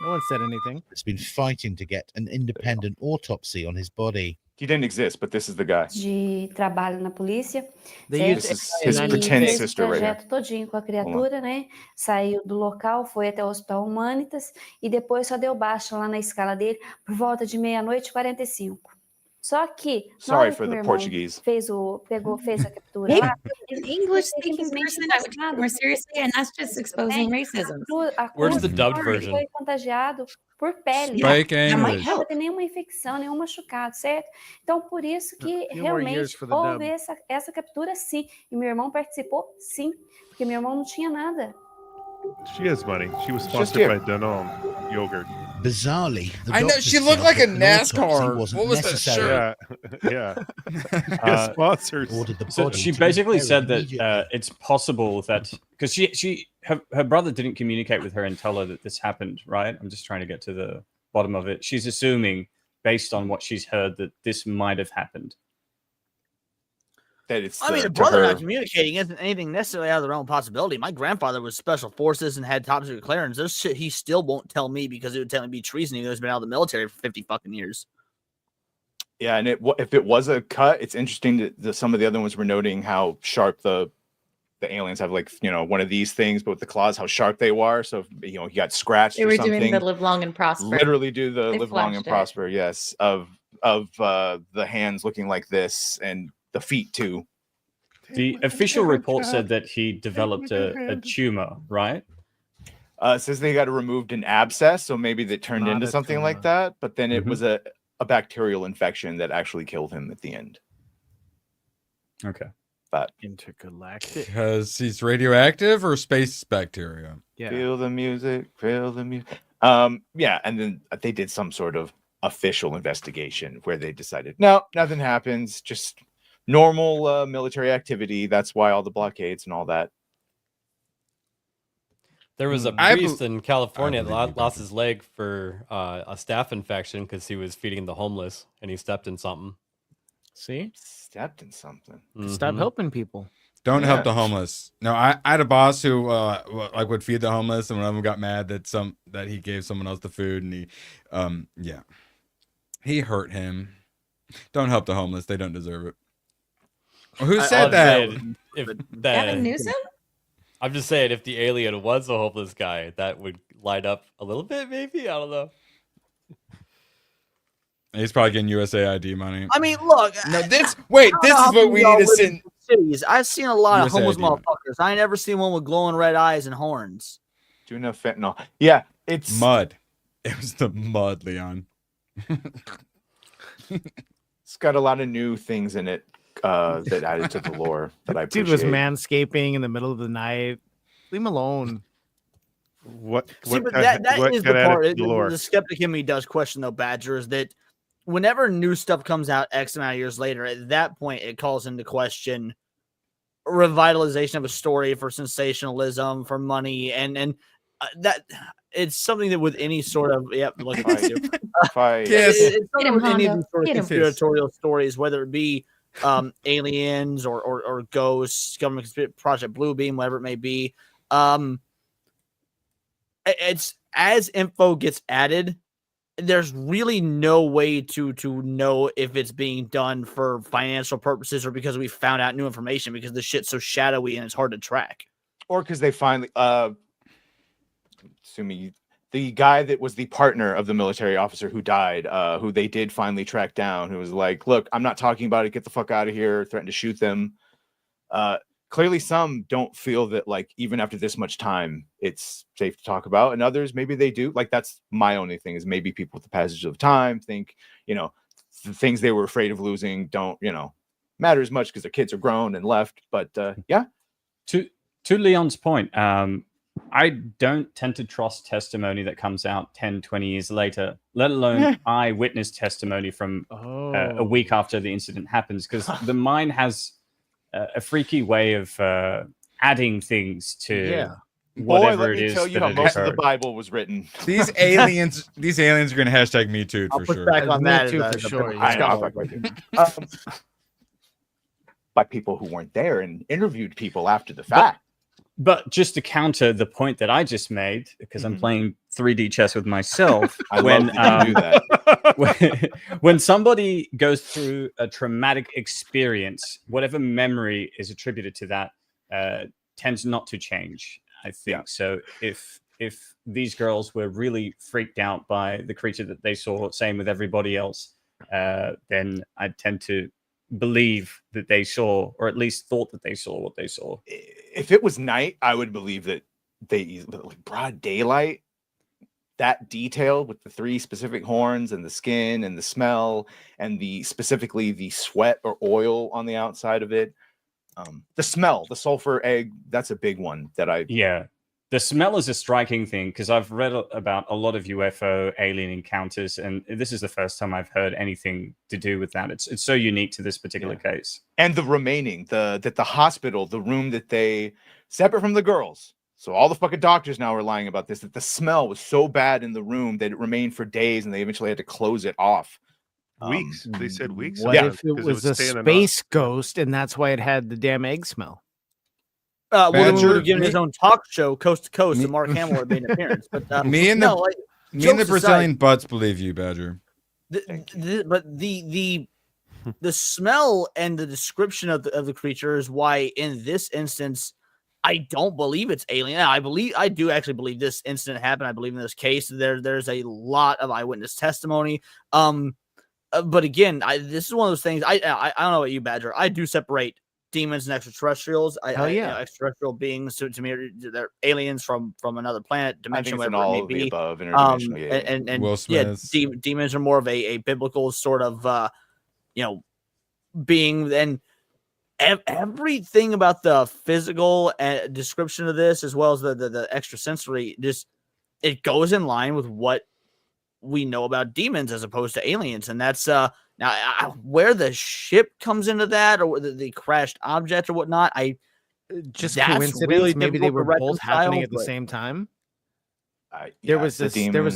No one said anything. Has been fighting to get an independent autopsy on his body. He didn't exist, but this is the guy. De trabalho na polícia. This is his pretend sister right here. Fez o trajeto todinho com a criatura, né? Saiu do local, foi até o Hospital Humanitas e depois só deu baixa lá na escala dele por volta de 00:45. Só que na hora Sorry que for meu the irmão Portuguese. fez a captura Maybe lá, an English-speaking person I would take more seriously, and that's just exposing racism. Where's the dubbed Ele version? foi contagiado por pele. Speak Não English. estava tendo nenhuma infecção, nenhum machucado, certo? Então, por isso que few more years realmente for the houve dub. essa captura, sim. E meu irmão participou, sim. Porque meu irmão não tinha nada. She has money. She was Just sponsored here. by Danone yogurt. Bizarrely, the I know, doctors she looked felt like a that an autopsy NASCAR. wasn't What was that necessary. shirt? Yeah, yeah. Sponsors. Ordered the So body she to be basically buried said that immediately. it's possible that because her brother didn't communicate with her and tell her that this happened, right? I'm just trying to get to the bottom of it. She's assuming, based on what she's heard, that this might have happened. That it's I mean, to a brother her. not communicating isn't anything necessarily out of the realm of possibility. My grandfather was special forces and had top secret clearance. There's shit he still won't tell me because it would technically be treason. Even though he's been out of the military for 50 fucking years. Yeah, and if it was a cut, it's interesting that some of the other ones were noting how sharp the aliens have, like, one of these things, but with the claws, how sharp they were. So if, he got scratched They or were something. doing the live long and prosper. Literally do the They live long and flashed it. prosper. Yes, of the hands looking like this and the feet too. The official report said that he developed a tumor, right? It says they got removed an abscess, so maybe they turned Not into a something like tumor. that. But then it Mhm. was a bacterial infection that actually killed him at the end. Okay. But Intergalactic. Because he's radioactive or space bacteria. Yeah. feel the music, feel the music. Yeah, and then they did some sort of official investigation where they decided, no, nothing happens, just normal military activity. That's why all the blockades and all that. There was a I priest in California I that believe you, lost his leg for a staph infection because he was feeding the homeless and he stepped in something. See? Stepped in something. Stop Mhm. helping people. Don't Yeah. help the homeless. No, I had a boss who like would feed the homeless, and one of them got mad that he gave someone else the food, and he hurt him. Don't help the homeless; they don't deserve it. Who said that? Gavin Newsom? I'm just saying, if the alien was a homeless guy, that would light up a little bit, maybe. I don't know. He's probably getting USAID money. I mean, look. No, this I wait, don't this know is how what we y'all need to live in send. cities. I've seen a lot of homeless USAID money. motherfuckers. I ain't never seen one with glowing red eyes and horns. Do enough fentanyl. Yeah, it's Mud. It was the mud, Leon. It's got a lot of new things in it that added to the lore that I Dude appreciate. was manscaping in the middle of the night. Leave him alone. What? See, but that what is the got added part. to the lore? The skeptic in me does question, though, Badger, is that whenever new stuff comes out X amount of years later, at that point, it calls into question revitalization of a story for sensationalism, for money, and that it's something that with any sort of look at Yes. it's Get him, something with any of Hondo. these sort of Get him. conspiratorial stories, whether it be aliens or ghosts, government Project Bluebeam, whatever it may be. It's as info gets added, there's really no way to know if it's being done for financial purposes or because we found out new information, because the shit's so shadowy and it's hard to track. Or because they finally assuming the guy that was the partner of the military officer who died, who they did finally track down, who was like, look, I'm not talking about it, get the fuck out of here, threatened to shoot them. Clearly some don't feel that, like, even after this much time it's safe to talk about, and others maybe they do. Like, that's my only thing, is maybe people with the passage of time think, the things they were afraid of losing don't matter as much because their kids are grown and left. But yeah, To Leon's point, I don't tend to trust testimony that comes out 10, 20 years later, let alone eyewitness testimony from a week after the incident happens, because the mind has a freaky way of adding things to whatever let me it is tell you that how it most of the occurred. Bible was written. These aliens are gonna hashtag me too for I'll push sure. back on Me that too, as for a sure, biblical I know, I'll scholar. back with you. By people who weren't there and interviewed people after the fact. But just to counter the point that I just made, because I'm playing 3D chess with myself, I love that you do that. when somebody goes through a traumatic experience, whatever memory is attributed to that tends not to change, I think. Yeah. So if these girls were really freaked out by the creature that they saw, same with everybody else, then I tend to believe that they saw, or at least thought that they saw what they saw. If it was night, I would believe that like broad daylight, that detail with the 3 specific horns and the skin and the smell and specifically the sweat or oil on the outside of it. The smell, the sulfur egg, that's a big one that The smell is a striking thing because I've read about a lot of UFO alien encounters, and this is the first time I've heard anything to do with that. It's so unique to this particular case. And the remaining, the hospital, the room that they separate from the girls. So all the fucking doctors now are lying about this, that the smell was so bad in the room that it remained for days and they eventually had to close it off. Weeks. They said weeks. What if it was a space ghost and that's why it had the damn egg smell? Well, then we Badger, would have given me- his own talk show, Coast to Coast, and Mark Hamill would have made an appearance. But Me and no, the like, me and the jokes Brazilian aside, butts believe you, Badger. but the smell and the description of the creature is why in this instance I don't believe it's alien. I do actually believe this incident happened. I believe in this case there's a lot of eyewitness testimony. But again, this is one of those things. I don't know about you, Badger. I do separate demons and extraterrestrials. Extraterrestrial beings to me they're aliens from another planet, dimension, it's an whatever all it of may the be. above, interdimensional, And Will Smith's. demons are more of a biblical sort of being, and everything about the physical description of this as well as the extrasensory, just it goes in line with what we know about demons as opposed to aliens. And that's now where the ship comes into that, or the crashed object or whatnot. Just That's coincidence. really Maybe they were difficult to both happening reconcile, at the but- same time. There was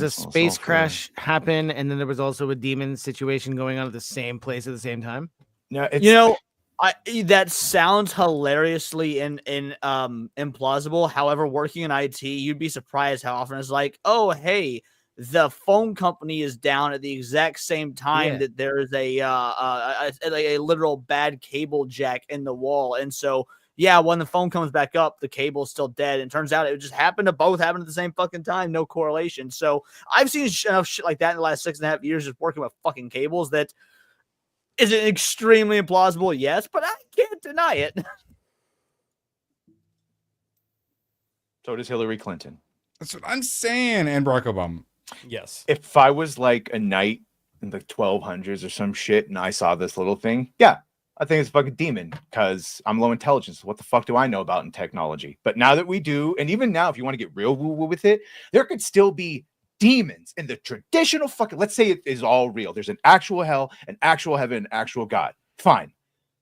a space crash happen, and then there was also a demon situation going on at the same place at the same time. No, that sounds hilariously implausible. However, working in IT, you'd be surprised how often it's like, oh, hey, the phone company is down at the exact same time that there is a literal bad cable jack in the wall. And so, yeah, when the phone comes back up, the cable's still dead. And turns out it just happened to both happen at the same fucking time. No correlation. So I've seen enough shit like that in the last 6.5 years just working with fucking cables that is it extremely implausible? Yes, but I can't deny it. So does Hillary Clinton. That's what I'm saying. And Barack Obama. Yes. If I was like a knight in the 1200s or some shit and I saw this little thing, yeah, I think it's a fucking demon because I'm low intelligence. What the fuck do I know about in technology? But now that we do, and even now, if you want to get real woo-woo with it, there could still be demons in the traditional fucking, let's say it is all real. There's an actual hell, an actual heaven, an actual God. Fine.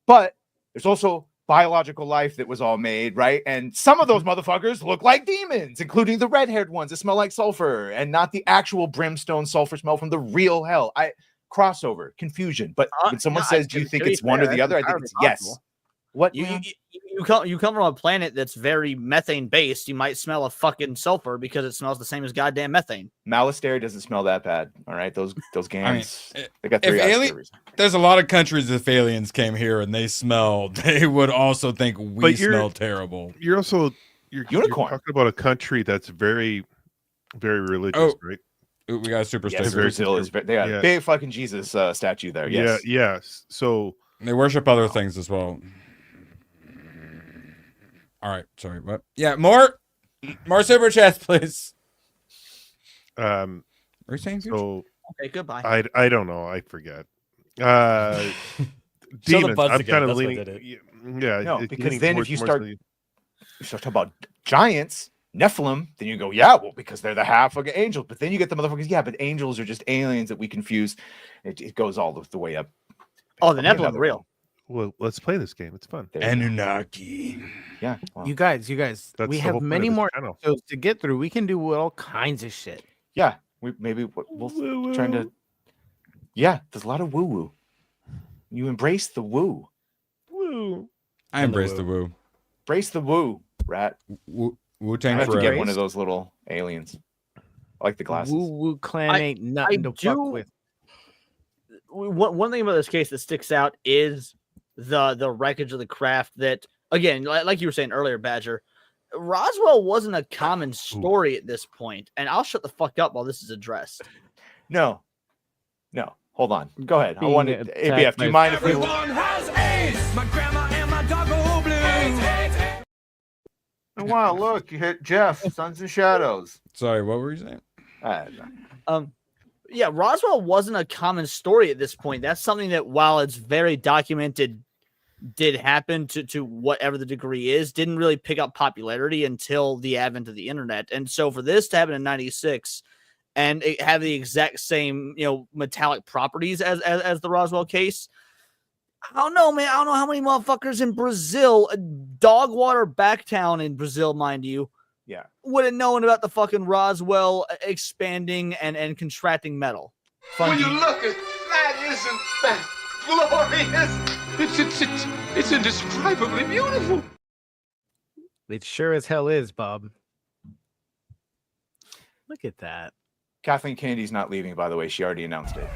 But there's also biological life that was all made, right? And some of those motherfuckers look like demons, including the red-haired ones that smell like sulfur and not the actual brimstone sulfur smell from the real hell. Crossover, confusion. But when someone says, do you think it's one or the other? I think it's yes. What you come from a planet that's very methane based. You might smell a fucking sulfur because it smells the same as goddamn methane. Malasteria doesn't smell that bad. All right, those gams. They got If 3 alien, there's a lot of countries. If aliens came here and they smelled, they would also think we smell terrible. You're also you're Unicorn. talking about a country that's very, very religious, right? We got a super Yes, sticker. Brazil is. They got a big fucking Jesus statue there. Yes. Yeah. Yes. So they worship other things as well. All right. Sorry. What? Yeah. More super chats, please. Are you saying so? Okay. Goodbye. I don't know. I forget. Show the Demons. buds I'm again, kind of that's what leaning. did it. Yeah. No, it's because leaning then towards if you more start, the- talking about giants, Nephilim, then you go, yeah, well, because they're the half of angels. But then you get the motherfuckers, yeah, but angels are just aliens that we confuse. It goes all the way up. Oh, the Nephilim are real. Well, let's play this game. It's fun. Anunnaki. Yeah. Well, You guys, That's we the have whole point many of this more channel. episodes to get through. We can do all kinds of shit. yeah. We'll trying to. Yeah, there's a lot of woo woo. You embrace the woo. Woo. I embrace the woo. Embrace the woo, rat. Wu I Tang have to get forever. one of those little aliens. I like the glasses. Woo Woo Clan ain't nothing to fuck with. One thing about this case that sticks out is the wreckage of the craft. That again, like you were saying earlier, Badger, Roswell wasn't a common story at this point, and I'll shut the fuck up while this is addressed. No. Hold on. Go ahead. I Being want to. attacked ABF, do you mind if we? has AIDS. My grandma and my dog go blue. Oh, wow, look, you hit Jeff. Sons and Shadows. Sorry, what were you saying? Yeah, Roswell wasn't a common story at this point. That's something that, while it's very documented did happen to whatever the degree is didn't really pick up popularity until the advent of the internet. And so for this to happen in 96 and it have the exact same, metallic properties as the Roswell case, I don't know, man. I don't know how many motherfuckers in Brazil, dog water back town in Brazil, mind you, would have known about the fucking Roswell expanding and contracting metal. When you look at that, isn't that glorious? It's indescribably beautiful. It sure as hell is, Bob. Look at that. Kathleen Kennedy's not leaving, by the way. She already announced it.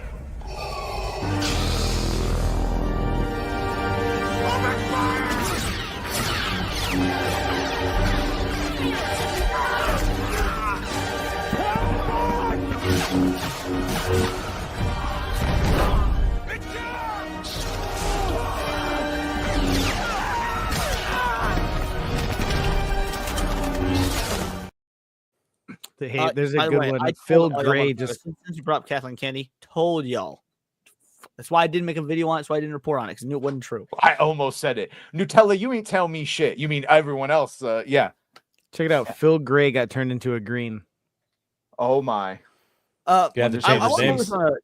Hey, there's by a the good way, one. I Phil told- Gray since just you brought up Kathleen Kennedy, told y'all. That's why I didn't make a video on it. That's why I didn't report on it because I knew it wasn't true. I almost said it. Nutella, you ain't tell me shit. You mean everyone else? Yeah. check it out. Phil Gray got turned into a green. Oh my. You have to change I his want names. to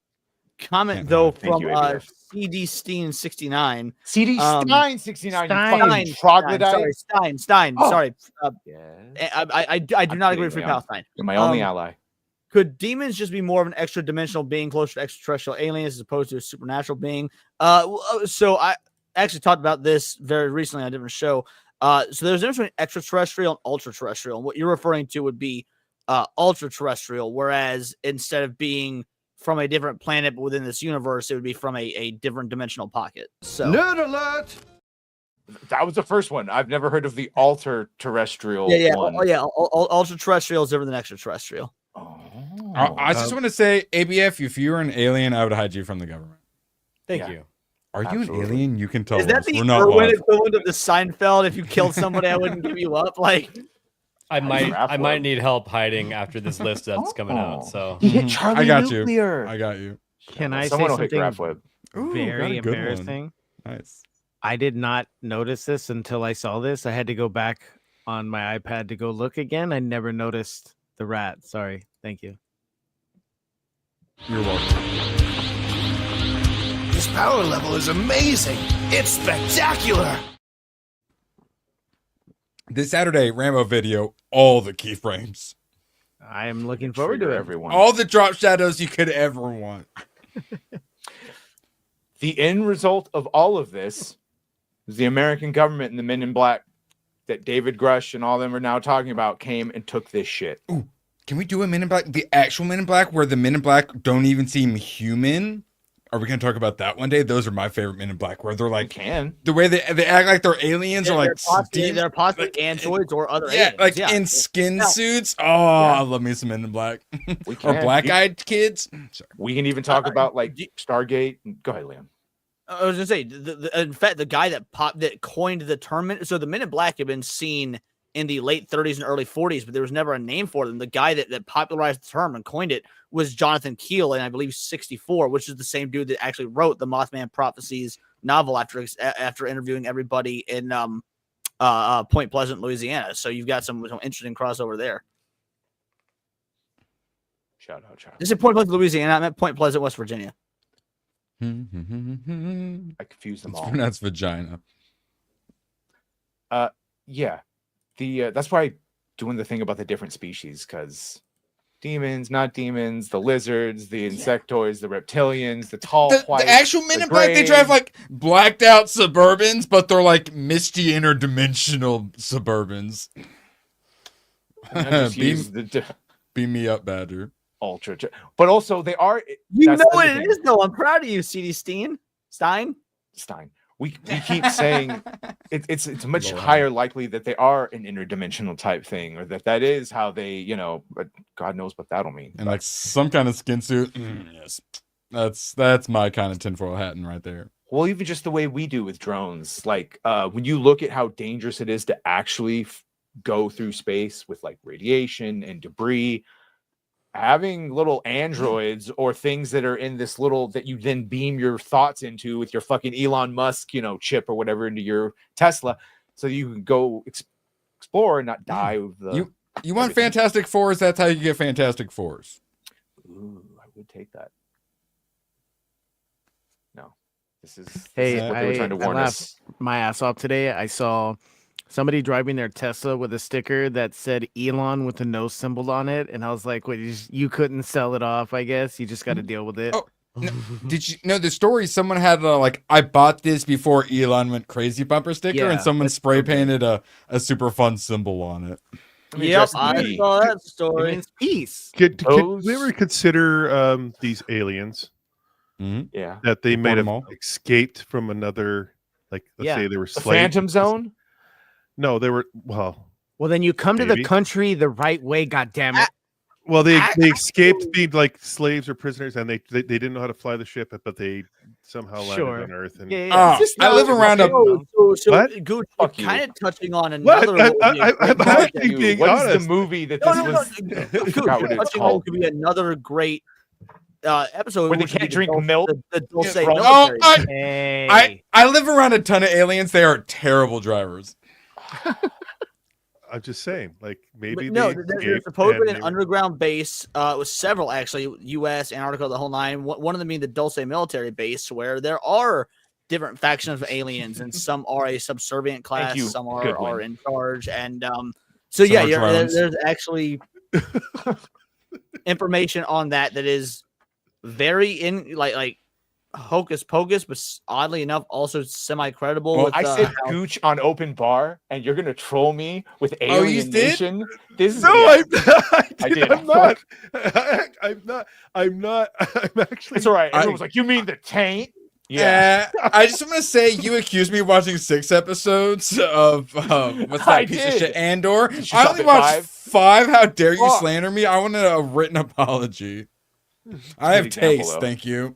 comment though Thank from you, ABF. CD Steen 69. CD Stein 69. You fucking Stein, troglodyte. sorry, Stein. Oh. Sorry. Yes. I do not agree with Free kidding, Palestine. You're my only ally. Could demons just be more of an extra dimensional being closer to extraterrestrial aliens as opposed to a supernatural being? So I actually talked about this very recently on a different show. So there's a difference between extraterrestrial and ultra-terrestrial. And what you're referring to would be ultra-terrestrial, whereas instead of being from a different planet but within this universe, it would be from a different dimensional pocket. So Nerd alert! That was the first one. I've never heard of the alter-terrestrial one. Ultra-terrestrial is different than extraterrestrial. I just want to say, ABF, if you were an alien, I would hide you from the government. Thank you. Are you Absolutely. an alien? You can tell Is that us. the We're not Irwin live. equivalent of the Seinfeld? If you killed somebody, I wouldn't give you up. Like, I might need help hiding after this list that's coming out. So You hit Charlie I got Nuclear. you. I got you. Can I Someone say will hit something Graph Ooh, got very a good one. embarrassing? Nice. I did not notice this until I saw this. I had to go back on my iPad to go look again. I never noticed the rat. Sorry. Thank you. You're welcome. This power level is amazing. It's spectacular. This Saturday, Rambo video, all the keyframes. I am looking forward to Trigger it. everyone. All the drop shadows you could ever want. The end result of all of this is the American government and the Men in Black that David Grush and all them are now talking about came and took this shit. Ooh, can we do a Men in Black? The actual Men in Black where the Men in Black don't even seem human? Are we going to talk about that one day? Those are my favorite Men in Black where they're like, the way they act like they're aliens or like they're possibly androids or other yeah, aliens. like Yeah. in skin Now- suits. Oh, I love me some Men in Black. We Or can. black-eyed kids. Sorry. We can even talk about like Stargate. Go ahead, Liam. I was gonna say, in fact, the guy that coined the term. So the Men in Black have been seen in the late 30s and early 40s, but there was never a name for them. The guy that popularized the term and coined it was Jonathan Keel, in I believe 64, which is the same dude that actually wrote the Mothman Prophecies novel after interviewing everybody in Point Pleasant, Louisiana. So you've got some interesting crossover there. Shout out, Charlie. This is Point Pleasant, Louisiana. I meant Point Pleasant, West Virginia. I confused them all. That's vagina. Yeah. That's why doing the thing about the different species, because demons, not demons, the lizards, the insectoids, the reptilians, the tall white, The actual Men the in Black, they gray. drive like blacked out Suburbans, but they're like misty interdimensional Suburbans. And I just use Beam me up, Badger. ultra, but also they are. You that's know the what other it thing. is, though. I'm proud of you, CD Stein. We keep saying it's a much higher likely that they are an interdimensional type thing, or that is how they, but God knows what that'll mean. And like some kind of skin suit. Yes. That's my kind of tinfoil hatting right there. Well, even just the way we do with drones, like when you look at how dangerous it is to actually go through space with like radiation and debris, having little androids or things that are in this little that you then beam your thoughts into with your fucking Elon Musk, chip or whatever into your Tesla, so you can go explore and not die with the. You want Fantastic Fours? That's how you get Fantastic Fours. Ooh, I would take that. No, this is what Hey, they were trying to I warn laughed us. my ass off today. I saw somebody driving their Tesla with a sticker that said Elon with a no symbol on it, and I was like, "Wait, you couldn't sell it off? I guess you just got to deal with it." Oh, no, did you know the story? Someone had I bought this before Elon went crazy bumper sticker, and someone spray painted a super fun symbol on it. Yep, I saw that story. It means peace. Could we ever consider these aliens? Yeah, that they might have all. escaped from another, let's say they were the slaves. Phantom Zone. No, they were Well, then you come to the country the right way. God damn it! Well, they escaped being like slaves or prisoners, and they didn't know how to fly the ship, but they somehow landed on Earth. And I live around a. What? Gooch, kind of touching on What? another. I'm actually being What honest. is the movie that this was? I forgot what it's called. Could be another great episode where they which would can't be drink the milk. The Dulce Oh, military. I live around a ton of aliens. They are terrible drivers. I'm just saying, maybe No, they there's escaped supposedly and an they were- underground base. It was several actually, U.S., Antarctica, the whole nine. One of them being the Dulce military base, where there are different factions of aliens, and some are a subservient class, some are in charge, and so Some yeah, are drones. there's actually information on that is very in like hocus pocus, but oddly enough, also semi credible. Well, I said Gooch on open bar, and you're gonna troll me with Alien Nation. This is I did. I'm not. I'm not. I'm actually. It's all right. Everyone was like, "You mean the taint?" Yeah. I just want to say you accused me of watching 6 episodes of what's that piece of shit, Andor. I only watched 5. How dare you slander me? I wanted a written apology. I have taste, thank you.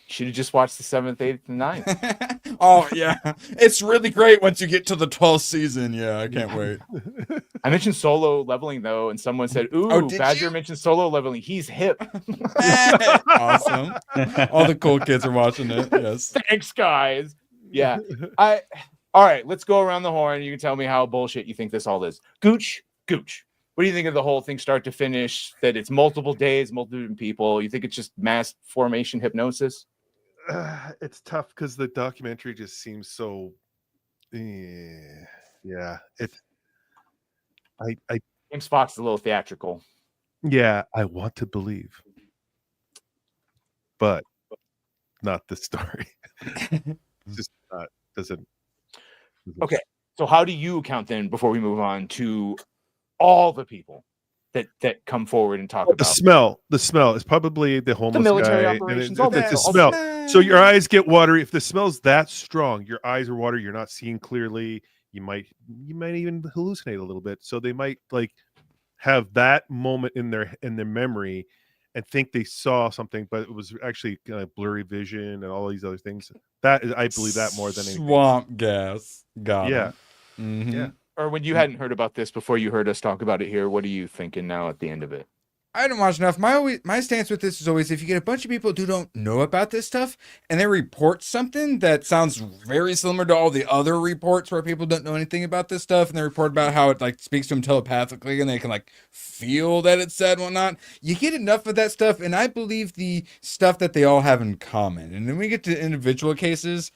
Should have just watched the 7th, 8th, and 9th. Oh yeah, it's really great once you get to the 12th season. Yeah, I can't wait. I mentioned solo leveling though, and someone said, "Ooh, Badger mentioned solo leveling. He's hip." Awesome. All the cool kids are watching it. Yes. Thanks, guys. Yeah. All right. Let's go around the horn. You can tell me how bullshit you think this all is. Gooch. What do you think of the whole thing, start to finish? That it's multiple days, multiple different people. You think it's just mass formation hypnosis? It's tough because the documentary just seems so. Yeah, it's. James Fox is a little theatrical. Yeah, I want to believe, but not the story. It's just doesn't. Okay, so how do you account then, before we move on, to all the people that come forward and talk about the smell is probably the homeless military guy, operations, and all it's that, a all smell. that. So your eyes get watery. If the smell's that strong, your eyes are watery. You're not seeing clearly. You might even hallucinate a little bit. So they might have that moment in their memory and think they saw something, but it was actually kind of blurry vision and all these other things. That is, I believe that more than anything. Swamp gas. Got Yeah. it. Mm-hmm. Yeah. Or when you hadn't heard about this before you heard us talk about it here, what are you thinking now at the end of it? I didn't watch enough. My stance with this is always, if you get a bunch of people who don't know about this stuff and they report something that sounds very similar to all the other reports where people don't know anything about this stuff, and they report about how it speaks to them telepathically and they can feel that it's said and whatnot, you get enough of that stuff, and I believe the stuff that they all have in common. And then we get to individual cases.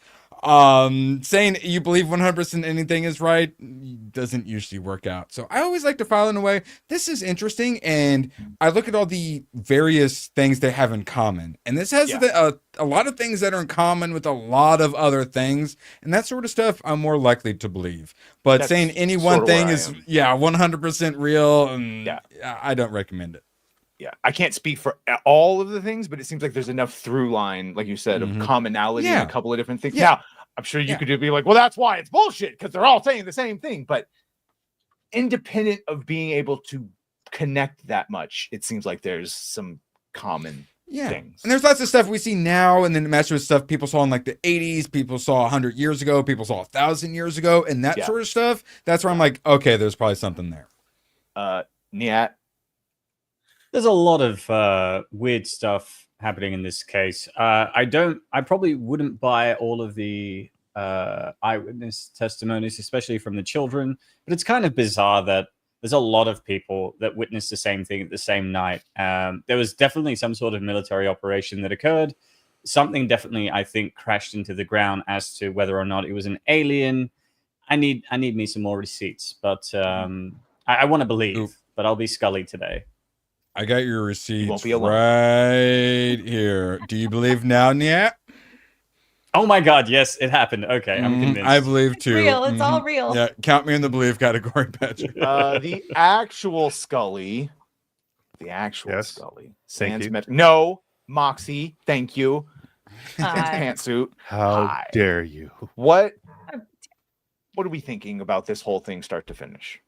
Saying you believe 100% anything is right doesn't usually work out. So I always like to file in a way, this is interesting, and I look at all the various things they have in common. And this has a lot of things that are in common with a lot of other things, and that sort of stuff I'm more likely to believe. But That's saying any sort one of thing where I is, am. 100% real, I don't recommend it. Yeah, I can't speak for all of the things, but it seems like there's enough through line, like you said, of commonality in a couple of different things. Yeah. Now, I'm sure you could be like, well, that's why it's bullshit, because they're all saying the same thing. But independent of being able to connect that much, it seems like there's some common things. And there's lots of stuff we see now, and then it matches with stuff people saw in the 80s, people saw 100 years ago, people saw 1,000 years ago, and that sort of stuff. That's where I'm like, okay, there's probably something there. Nyat. There's a lot of weird stuff happening in this case. I probably wouldn't buy all of the eyewitness testimonies, especially from the children. But it's kind of bizarre that there's a lot of people that witnessed the same thing at the same night. There was definitely some sort of military operation that occurred. Something definitely, I think, crashed into the ground. As to whether or not it was an alien, I need me some more receipts. But I want to believe. But I'll be Scully today. I got your receipts be alone. right here. Do you believe now, Nyat? Oh my God! Yes, it happened. Okay, I'm convinced. I believe too. Real. It's all real. Yeah, count me in the believe category, Patrick. The actual Scully. The actual Scully. Thank you. No, Moxie. Thank you. Pantsuit. How dare you? What are we thinking about this whole thing, start to finish?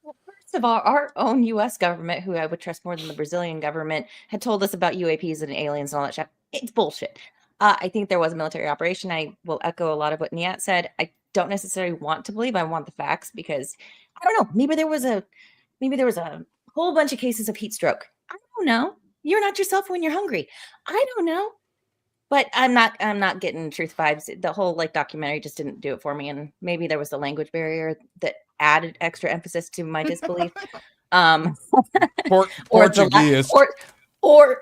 First of all, our own U.S. government, who I would trust more than the Brazilian government, had told us about UAPs and aliens and all that shit. It's bullshit. I think there was a military operation. I will echo a lot of what Niat said. I don't necessarily want to believe. I want the facts because I don't know. Maybe there was a whole bunch of cases of heat stroke. I don't know. You're not yourself when you're hungry. I don't know. But I'm not getting truth vibes. The whole documentary just didn't do it for me. And maybe there was the language barrier that added extra emphasis to my disbelief. Portuguese. Or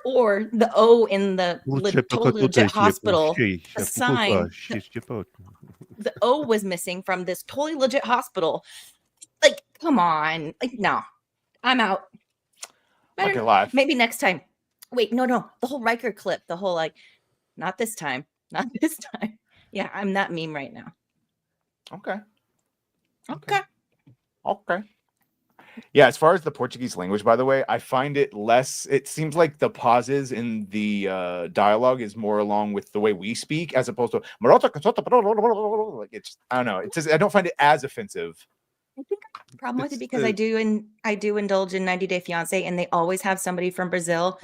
the O in the totally legit hospital sign. The O was missing from this totally legit hospital. Come on. No. I'm out. Maybe next time. Wait, no. The whole Riker clip, the whole not this time. Not this time. Yeah, I'm that meme right now. Okay. Yeah, as far as the Portuguese language, by the way, I find it less. It seems like the pauses in the dialogue is more along with the way we speak, as opposed to like it's. I don't know. It's just, I don't find it as offensive. I think I have a problem with it because I do indulge in 90 Day Fiance, and they always have somebody from Brazil,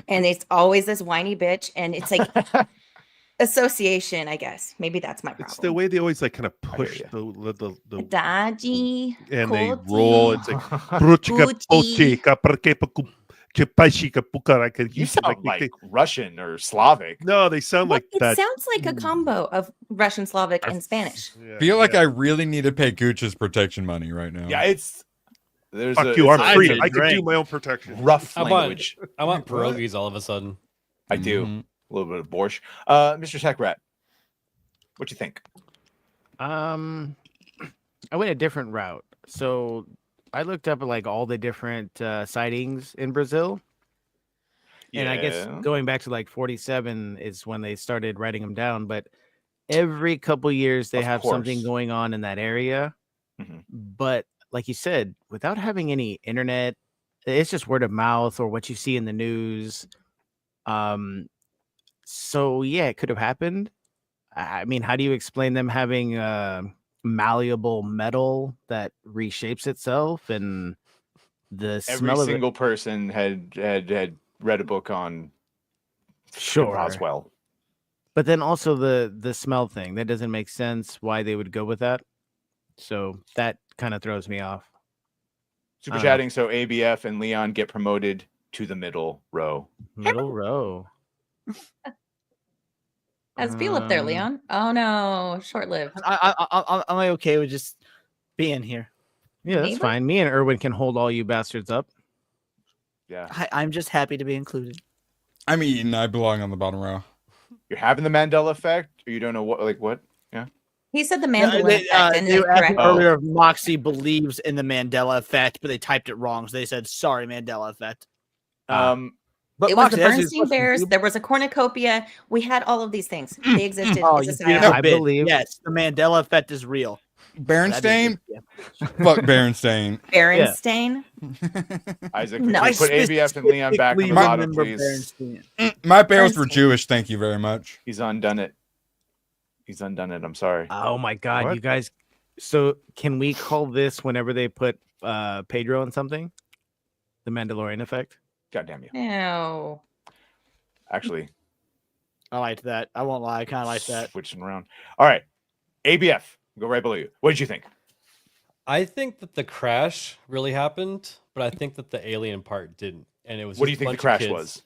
and it's always this whiny bitch, and it's like association, I guess. Maybe that's my problem. It's the way they always kind of push the Daddy, and they roll. It's like you sound like Russian or Slavic. No, they sound like it that. Sounds like a combo of Russian, Slavic, and Spanish. Feel like I really need to pay Gooch's protection money right now. Yeah, there's Fuck you. I'm free. I can do my own protection. Rough language. I want pierogies all of a sudden. I do. A little bit of borscht. Mr. Techrat, what you think? I went a different route. So I looked up at all the different sightings in Brazil. And I guess going back to 47 is when they started writing them down. But every couple years they have something going on in that area. Mm-hmm. But like you said, without having any internet, it's just word of mouth or what you see in the news. So yeah, it could have happened. I mean, how do you explain them having malleable metal that reshapes itself and the smell of single person had read a book on Roswell. But then also the smell thing, that doesn't make sense why they would go with that. So that kind of throws me off. Super chatting. So ABF and Leon get promoted to the middle row. Middle row. How's it feel up there, Leon? Oh no, short-lived. Am I okay with just being here? Yeah, that's fine. Me and Erwin can hold all you bastards up. Yeah, I'm just happy to be included. I'm eating. I belong on the bottom row. You're having the Mandela effect, or you don't know what? Yeah. He said the Mandela effect. And they were asking earlier if Moxie believes in the Mandela effect, but they typed it wrong, so they said, "Sorry, Mandela effect." But it was the Bernstein Bears. There was a cornucopia. We had all of these things. They existed. I believe. Yes, the Mandela effect is real. Berenstain? Fuck Berenstain. Berenstain? Isaac, no, put ABF and Leon back on the bottom, please. My bears were Jewish. Thank you very much. He's undone it. I'm sorry. Oh my God, you guys. So can we call this whenever they put Pedro on something? The Mandalorian effect? God damn you. No. Actually, I liked that. I won't lie. I kind of like that. Switching around. All right. ABF, go right below you. What did you think? I think that the crash really happened, but I think that the alien part didn't. And it was. What do you just a think the bunch of crash kids. was?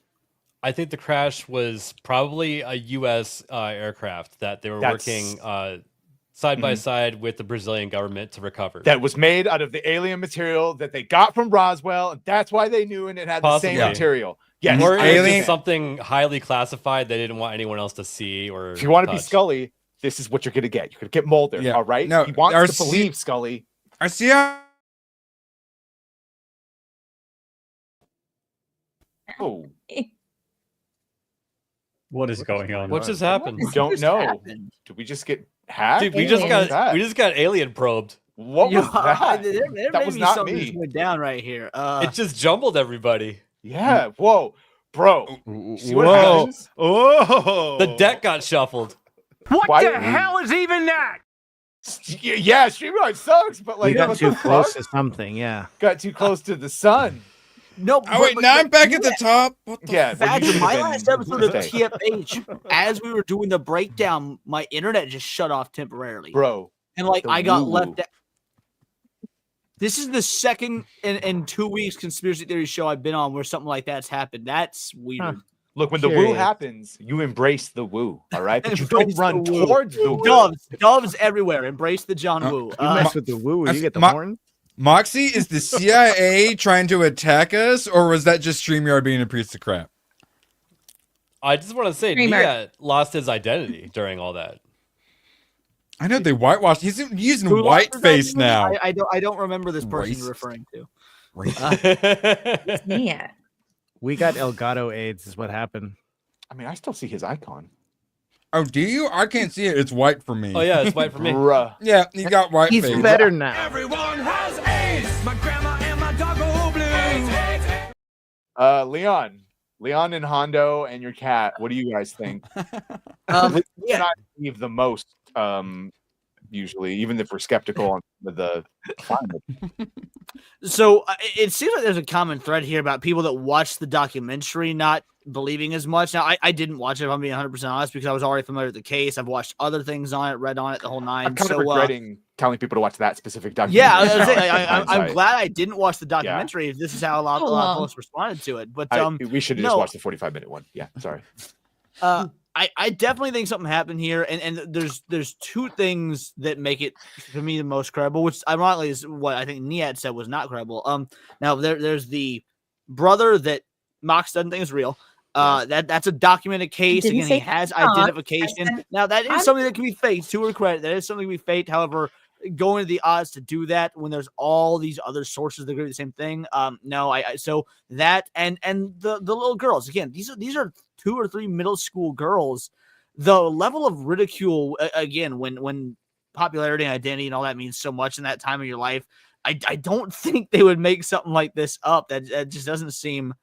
I think the crash was probably a U.S. Aircraft that they were working side by side with the Brazilian government to recover. That was made out of the alien material that they got from Roswell, and that's why they knew, and it had Possibly. the same material. Yes, Or I it was understand. just something highly classified they didn't want anyone else to see. Or If you want to be touch. Scully, this is what you're going to get. You're going to get Mulder, Yeah. all right? No, he wants our to believe Scully. I see how. Oh, What is going on? What just happened? we don't know. Did we just get hacked? Dude, we Aliens. just got alien probed. What was that? There That may was be not something me. just went down right here. It just jumbled everybody. Yeah. Whoa, bro. See what Whoa. happens? Oh, The deck got shuffled. What Why- the hell is even that? Yeah, StreamYard sucks, but like, We got what too the close fuck? to something. Yeah. Got too close to the sun. no, Oh wait, now I'm back at the top. What the Yeah, well, you Fact, should've my been last episode of staying. TFH, as we were doing the breakdown, my internet just shut off temporarily. Bro. And like the I got woo-woo. left. This is the second in 2 weeks conspiracy theory show I've been on where something like that's happened. That's weird. Huh. Look, when the woo Curious. happens, you embrace the woo, all right? But you Embrace don't run the woo. towards the woo. Doves everywhere. Embrace the John Woo. You mess with the woo, you get the horn. Moxie, is the CIA trying to attack us, or was that just StreamYard being a piece of crap? I just want to say, Dreamer. Nia lost his identity during all that. I know they whitewashed. He's using Who white lost face his now. identity? I don't remember this person you're Racist. referring to. Yeah. We got Elgato AIDS, is what happened. I mean, I still see his icon. Oh, do you? I can't see it. It's white for me. Oh yeah, it's white for me. Bruh. Yeah, you got white He's face. better now. Everyone has AIDS. My grandma and my dog go blue. Leon and Hondo and your cat. What do you guys think? Yeah. And I believe the most, usually, even if we're skeptical on the climate. So it seems like there's a common thread here about people that watch the documentary not believing as much. Now, I didn't watch it, if I'm being 100% honest, because I was already familiar with the case. I've watched other things on it, read on it, the whole nine. I'm kind so, of regretting telling people to watch that specific documentary. yeah, I was gonna now, say, in I'm hindsight. glad I didn't watch the documentary. If this is how a lot of folks responded to it. But we should have just watched the 45-minute one. Yeah, sorry. I definitely think something happened here, and there's two things that make it for me the most credible, which ironically is what I think Niat said was not credible. Now there's the brother that Mox doesn't think is real. That's a documented case. Didn't Again, say he has not. identification. Now that is something that can be faked. To her credit, that is something that can be faked. However, going to the odds to do that when there's all these other sources that agree the same thing. No, so that and the little girls, again, these are 2 or 3 middle school girls. The level of ridicule, again, when popularity and identity and all that means so much in that time of your life, I don't think they would make something like this up. That just doesn't seem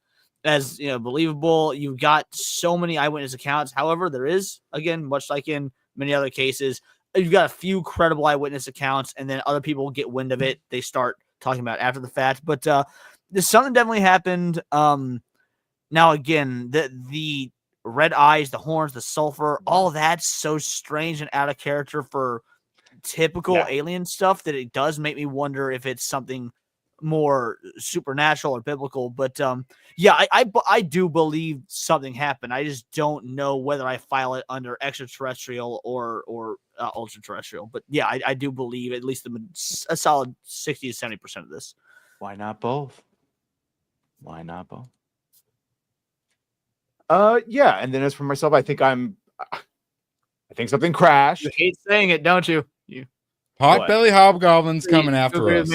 as believable. You've got so many eyewitness accounts. However, there is, again, much like in many other cases, you've got a few credible eyewitness accounts, and then other people get wind of it. They start talking about it after the fact. But there's something definitely happened. Now, again, the red eyes, the horns, the sulfur, all that's so strange and out of character for typical alien stuff that it does make me wonder if it's something more supernatural or biblical. But I do believe something happened. I just don't know whether I file it under extraterrestrial or ultra terrestrial. But yeah, I do believe at least a solid 60 to 70% of this. Why not both? Yeah, and then as for myself, I think something crashed. You hate saying it, don't you? Potbelly hobgoblins coming after us.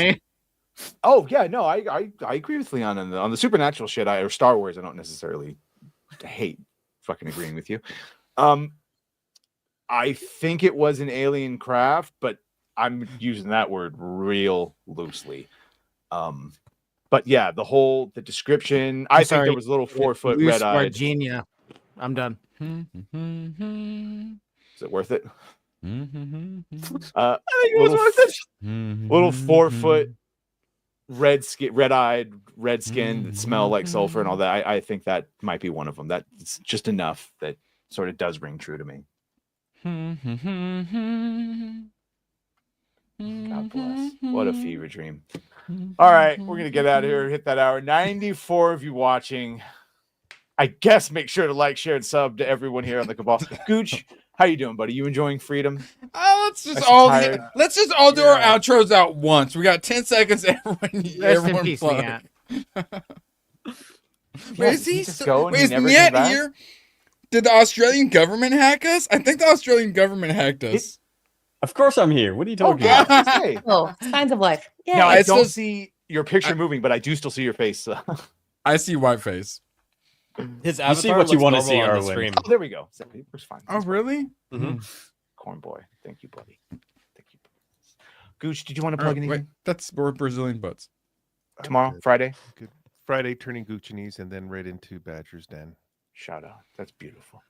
Oh yeah, no, I agree with Leon on the supernatural shit. Or Star Wars, I don't necessarily hate fucking agreeing with you. I think it was an alien craft, but I'm using that word real loosely. But yeah, the description. I think there was a little 4-foot red-eyed. Varginha. I'm done. Is it worth it? I think it was worth it. Little 4-foot red-eyed, red-skinned that smell like sulfur and all that. I think that might be one of them. That's just enough that sort of does ring true to me. God bless. What a fever dream. All right, we're gonna get out of here. Hit that hour. 94 of you watching. I guess make sure to like, share, and sub to everyone here on the Cabal. Gooch, how you doing, buddy? You enjoying freedom? Let's just all do our outros out once. We got 10 seconds. Everyone peace, plug. Nyat. Is Nyat here? Did the Australian government hack us? I think the Australian government hacked us. Of course I'm here. What are you talking about? Oh, signs of life. Yeah. Now I don't see your picture moving, but I do still see your face. I see white face. His You see what you want to see, on the Erwin. stream. Oh, there we go. It's fine. Oh, really? Corn boy. Thank you, buddy. Thank you. Gooch, did you want to plug anything? Wait, that's Brazilian butts. Tomorrow, Friday? Good. Friday, turning Guccinis, and then right into Badger's Den. Shout out. That's beautiful.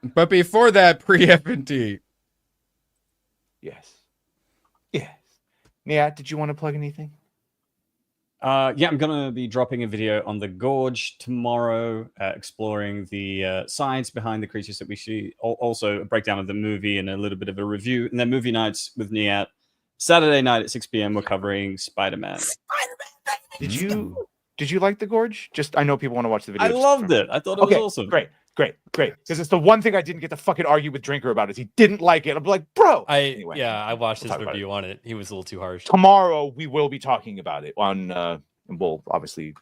But before that, pre-FNT. Yes. Yes. Yeah, did you want to plug anything? Yeah, I'm going to be dropping a video on the Gorge tomorrow, exploring the science behind the creatures that we see. Also, a breakdown of the movie and a little bit of a review. And then movie nights with Niat. Saturday night at 6 p.m. we're covering Spider-Man. Did you like the Gorge? Just I know people want to watch the video. I loved it. I thought it was awesome. Great. Because it's the one thing I didn't get to fucking argue with Drinker about is he didn't like it. I'm like, bro. Anyway, I watched his review on it. He was a little too harsh. Tomorrow we will be talking about it on and we'll obviously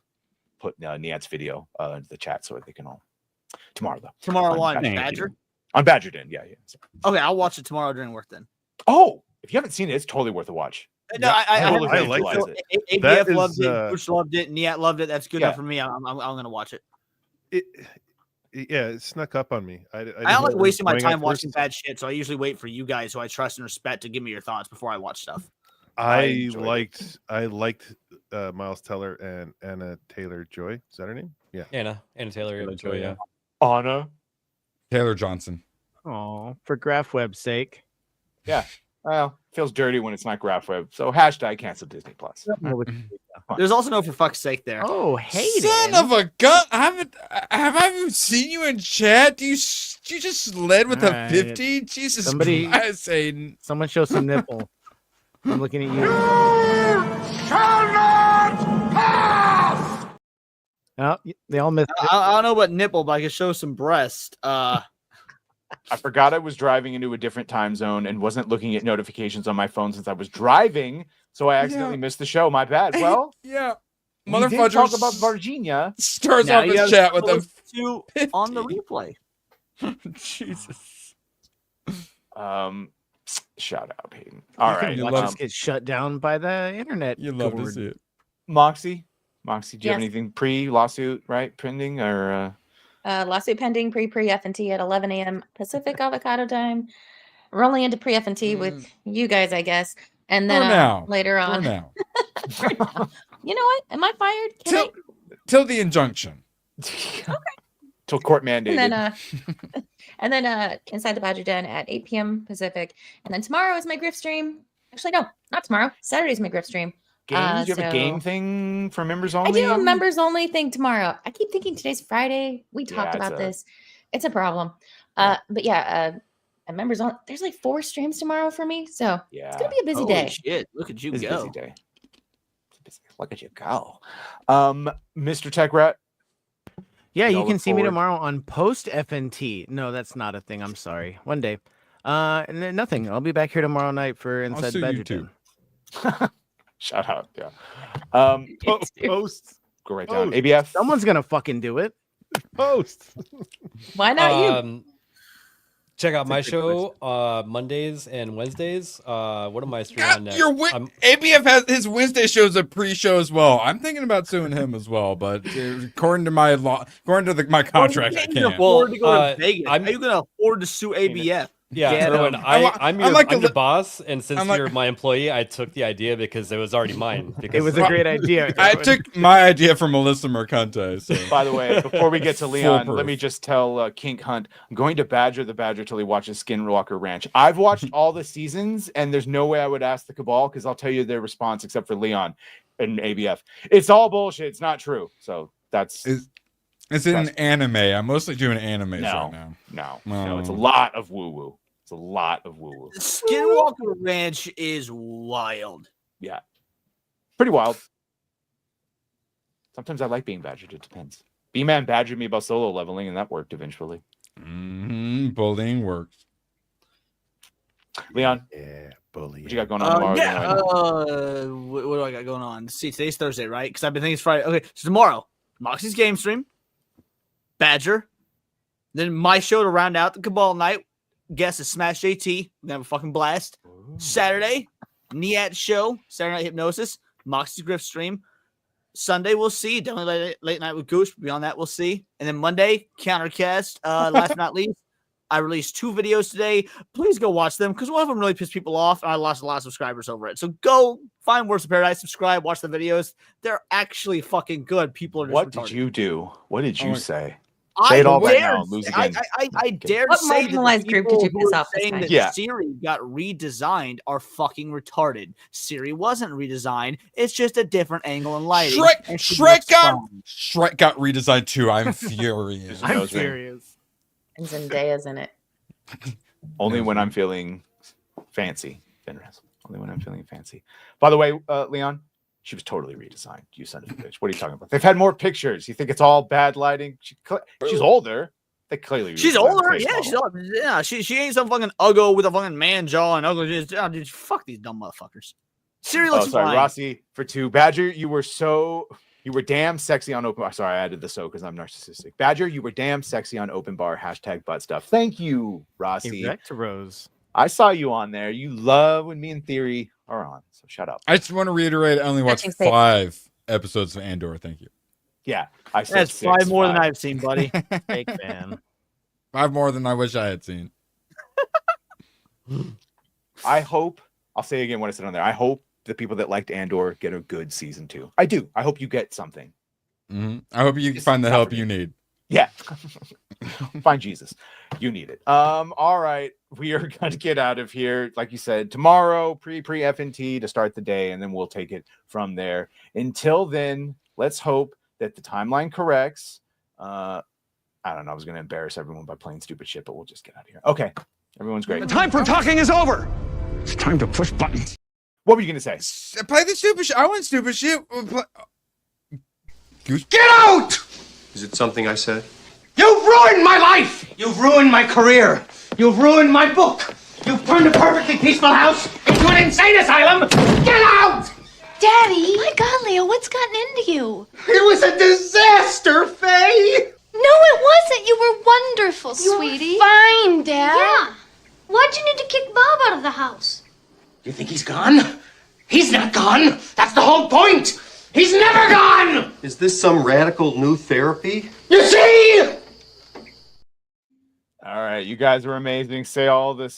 put Niat's video into the chat so they can all tomorrow though. Tomorrow on Badger? On Badger Den, yeah. Okay, I'll watch it tomorrow during work then. Oh, if you haven't seen it, it's totally worth a watch. No, I like it. That ABF loved is, it. Gooch loved it. Niat loved it. That's good enough for me. I'm gonna watch it. It snuck up on me. I don't like wasting my time watching bad shit, so I usually wait for you guys who I trust and respect to give me your thoughts before I watch stuff. I liked Miles Teller and Anna Taylor-Joy. Is that her name? Yeah. Anna Taylor-Joy. Yeah. Anna Taylor Johnson. Oh, for GraphWeb's sake. Yeah. Well, feels dirty when it's not GraphWeb. So hashtag cancel Disney Plus. There's also no for fuck's sake there. Oh, hey, son of a gun! Have I even seen you in chat? You just led with a 50? Jesus Christ! Someone show some nipple. I'm looking at you. Shall not pass! Oh, they all missed it. I don't know about nipple, but I can show some breast. I forgot I was driving into a different time zone and wasn't looking at notifications on my phone since I was driving, so I accidentally missed the show. My bad. Well, yeah. We did talk about Varginha. Starts off his chat with them on the replay. Jesus. Shout out, Hayden. All right. You love get shut down by the internet. You love to see it. Moxie, do you have Yes. anything pre-lawsuit, right? Pending or Lawsuit pending pre-FNT at 11 a.m. Pacific avocado time. Rolling into pre-FNT with you guys, I guess. And then later on. For now. You know what? Am I fired? Till the injunction. Till court mandated. And then inside the Badger Den at 8 p.m. Pacific. And then tomorrow is my Griff stream. Actually, no, not tomorrow. Saturday's my Griff stream. Games? You have a game thing for members only? I do a members only thing tomorrow. I keep thinking today's Friday. We talked about this. It's a problem. But yeah, members only. There's like 4 streams tomorrow for me. So it's going to be a busy day. Shit. Look at you go. Busy day. Look at you go. Mr. Tech Rat. Yeah, you can see me tomorrow on post FNT. No, that's not a thing. I'm sorry. One day. Nothing. I'll be back here tomorrow night for Inside the Badger Den. Shout out. Yeah. Post. Go right down. ABF. Someone's gonna fucking do it. Post. Why not you? Check out my show Mondays and Wednesdays. What am I streaming on next? ABF has his Wednesday shows a pre-show as well. I'm thinking about suing him as well, but according to my my contract, I can't. Afford to go to Vegas. How are you gonna afford to sue ABF? Yeah, Erwin, I'm the boss, and since you're my employee, I took the idea because it was already mine. Because it was a great idea. I took my idea from Melissa Mercante. So. By the way, before we get to Leon, let me just tell Kink Hunt, I'm going to badger the Badger till he watches Skinwalker Ranch. I've watched all the seasons, and there's no way I would ask the Cabal because I'll tell you their response except for Leon and ABF. It's all bullshit. It's not true. So that's... It's in an anime. I'm mostly doing animes right now. No, it's a lot of woo-woo. It's a lot of woo-woo. Skinwalker Ranch is wild. Yeah. Pretty wild. Sometimes I like being badgered. It depends. B-Man badgered me about solo leveling, and that worked eventually. Bullying works. Leon. Yeah, bullying. What you got going on tomorrow? Yeah. What do I got going on? See, today's Thursday, right? Because I've been thinking it's Friday. Okay, so tomorrow, Moxie's game stream, Badger, then my show to round out the Cabal night. Guess is Smash JT. We're gonna have a fucking blast. Saturday, Niat show, Saturday Night Hypnosis, Moxie's Griff stream. Sunday, we'll see. Definitely late night with Gooch. Beyond that, we'll see. And then Monday, Countercast. Last but not least, I released 2 videos today. Please go watch them because one of them really pissed people off, and I lost a lot of subscribers over it. So go find Worst of Paradise, subscribe, watch the videos. They're actually fucking good. People are just What retarded. did you do? What did you say? I Say it all right dare now. Lose again. I dare What say that the marginalized group did you people piss who are off this saying time? that Yeah. Siri got redesigned are fucking retarded. Siri wasn't redesigned. It's just a different angle and lighting. and she looks fine. Shrek got redesigned too. I'm furious. I'm furious. And Zendaya's in it. Only when I'm feeling fancy, Finraz. Only when I'm feeling fancy. By the way, Leon, she was totally redesigned. You son of a bitch. What are you talking about? They've had more pictures. You think it's all bad lighting? She's older. They clearly. She's redesigned the older. face Yeah, model. she ain't some fucking uggo with a fucking man jaw and ugly. Just fuck these dumb motherfuckers. Siri looks sorry, fine. Rossi for 2. Badger, you were damn sexy on open bar. Sorry, I added the so because I'm narcissistic. Badger, you were damn sexy on open bar. # butt stuff. Thank you, Rossi. Erect Rose. I saw you on there. You love when me and Theory are on. So shut up. I just want to reiterate, I only watched 5 episodes of Andor. Thank you. Yeah, I said That's 6, 5 more than 5. I've seen, buddy. Fake fan. 5 more than I wish I had seen. I hope, I'll say again what I said on there. I hope the people that liked Andor get a good season 2. I do. I hope you get something. I hope you find the help you need. Yeah. Find Jesus. You need it. All right. We are going to get out of here. Like you said, tomorrow, pre FNT to start the day, and then we'll take it from there. Until then, let's hope that the timeline corrects. I don't know. I was going to embarrass everyone by playing stupid shit, but we'll just get out of here. Okay. Everyone's great. The time for talking is over. It's time to push buttons. What were you going to say? Play the stupid shit. I want stupid shit. Get out! Is it something I said? You've ruined my life! You've ruined my career! You've ruined my book! You've turned a perfectly peaceful house into an insane asylum! Get out! Daddy! My God, Leo, what's gotten into you? It was a disaster, Faye! No, it wasn't. You were wonderful, sweetie. Fine, Dad. Yeah. Why'd you need to kick Bob out of the house? You think he's gone? He's not gone! That's the whole point! He's never gone! Is this some radical new therapy? You see? All right. You guys were amazing. Say all this